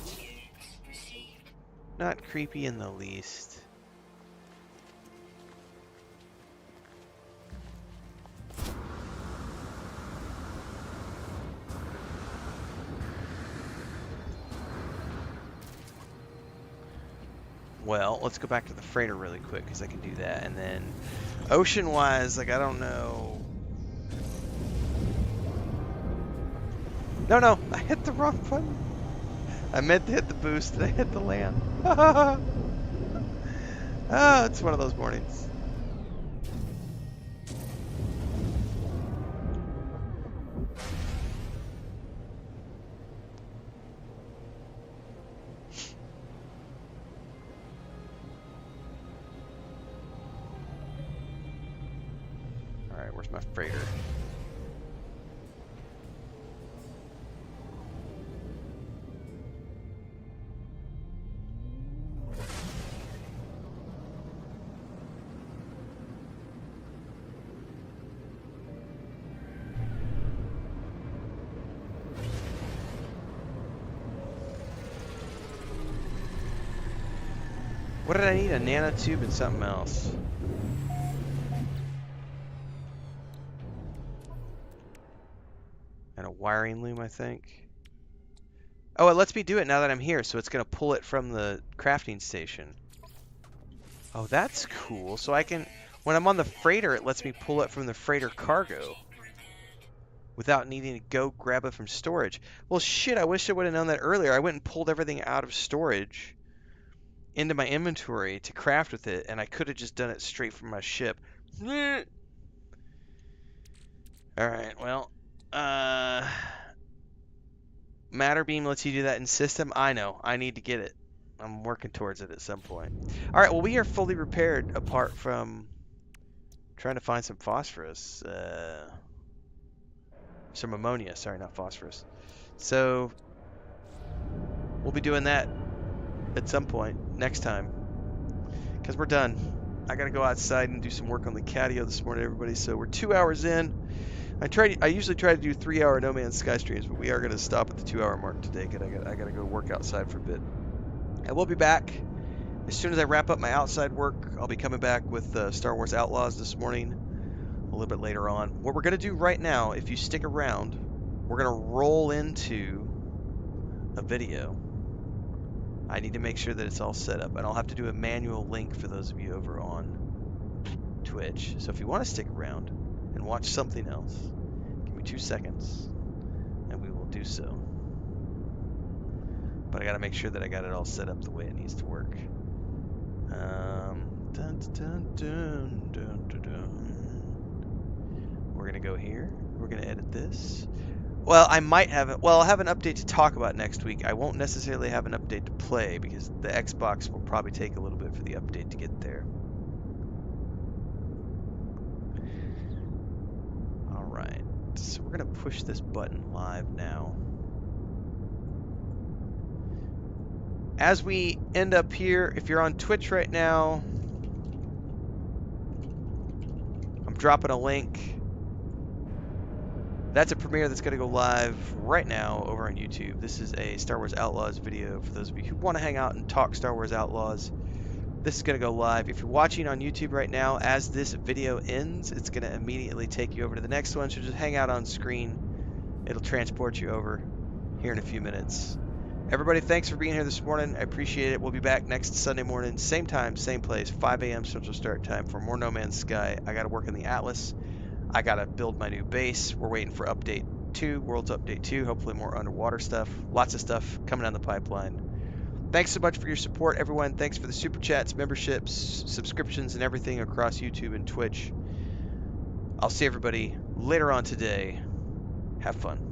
Units received. Not creepy in the least. Well, let's go back to the freighter really quick because I can do that. And then ocean-wise, like, I don't know. No, I hit the wrong button. I meant to hit the boost and I hit the land. Oh, it's one of those mornings. Alright, where's my freighter? What did I need? A nanotube and something else. And a wiring loom, I think. Oh, it lets me do it now that I'm here, so it's going to pull it from the crafting station. Oh, that's cool. So I can, when I'm on the freighter, it lets me pull it from the freighter cargo without needing to go grab it from storage. Well, shit, I wish I would have known that earlier. I went and pulled everything out of storage into my inventory to craft with it, and I could have just done it straight from my ship. Alright, well, Matter Beam lets you do that in system. I know, I need to get it. I'm working towards it at some point. Alright, well, we are fully repaired apart from trying to find some phosphorus. Some ammonia, sorry, not phosphorus. So, we'll be doing that at some point next time, because we're done. I gotta go outside and do some work on the catio this morning, everybody. So we're 2 hours in. I usually try to do 3-hour No Man's Sky streams, but we are gonna stop at the 2-hour mark today. I gotta go work outside for a bit. I will be back as soon as I wrap up my outside work. I'll be coming back with Star Wars Outlaws this morning, a little bit later on. What we're gonna do right now, if you stick around, we're gonna roll into a video. I need to make sure that it's all set up, and I'll have to do a manual link for those of you over on Twitch. So if you want to stick around and watch something else, give me 2 seconds, and we will do so. But I got to make sure that I got it all set up the way it needs to work. We're going to go here. We're going to edit this. Well, I might have it. Well, I'll have an update to talk about next week. I won't necessarily have an update to play because the Xbox will probably take a little bit for the update to get there. All right, so we're gonna push this button live now. As we end up here, if you're on Twitch right now, I'm dropping a link. That's a premiere that's going to go live right now over on YouTube. This is a Star Wars Outlaws video for those of you who want to hang out and talk Star Wars Outlaws. This is going to go live. If you're watching on YouTube right now, as this video ends, it's going to immediately take you over to the next one. So just hang out on screen. It'll transport you over here in a few minutes. Everybody, thanks for being here this morning. I appreciate it. We'll be back next Sunday morning, same time, same place, 5 a.m. Central Start Time for more No Man's Sky. I got to work in the Atlas. I got to build my new base. We're waiting for Update 2, World's Update 2, hopefully more underwater stuff. Lots of stuff coming down the pipeline. Thanks so much for your support, everyone. Thanks for the super chats, memberships, subscriptions, and everything across YouTube and Twitch. I'll see everybody later on today. Have fun.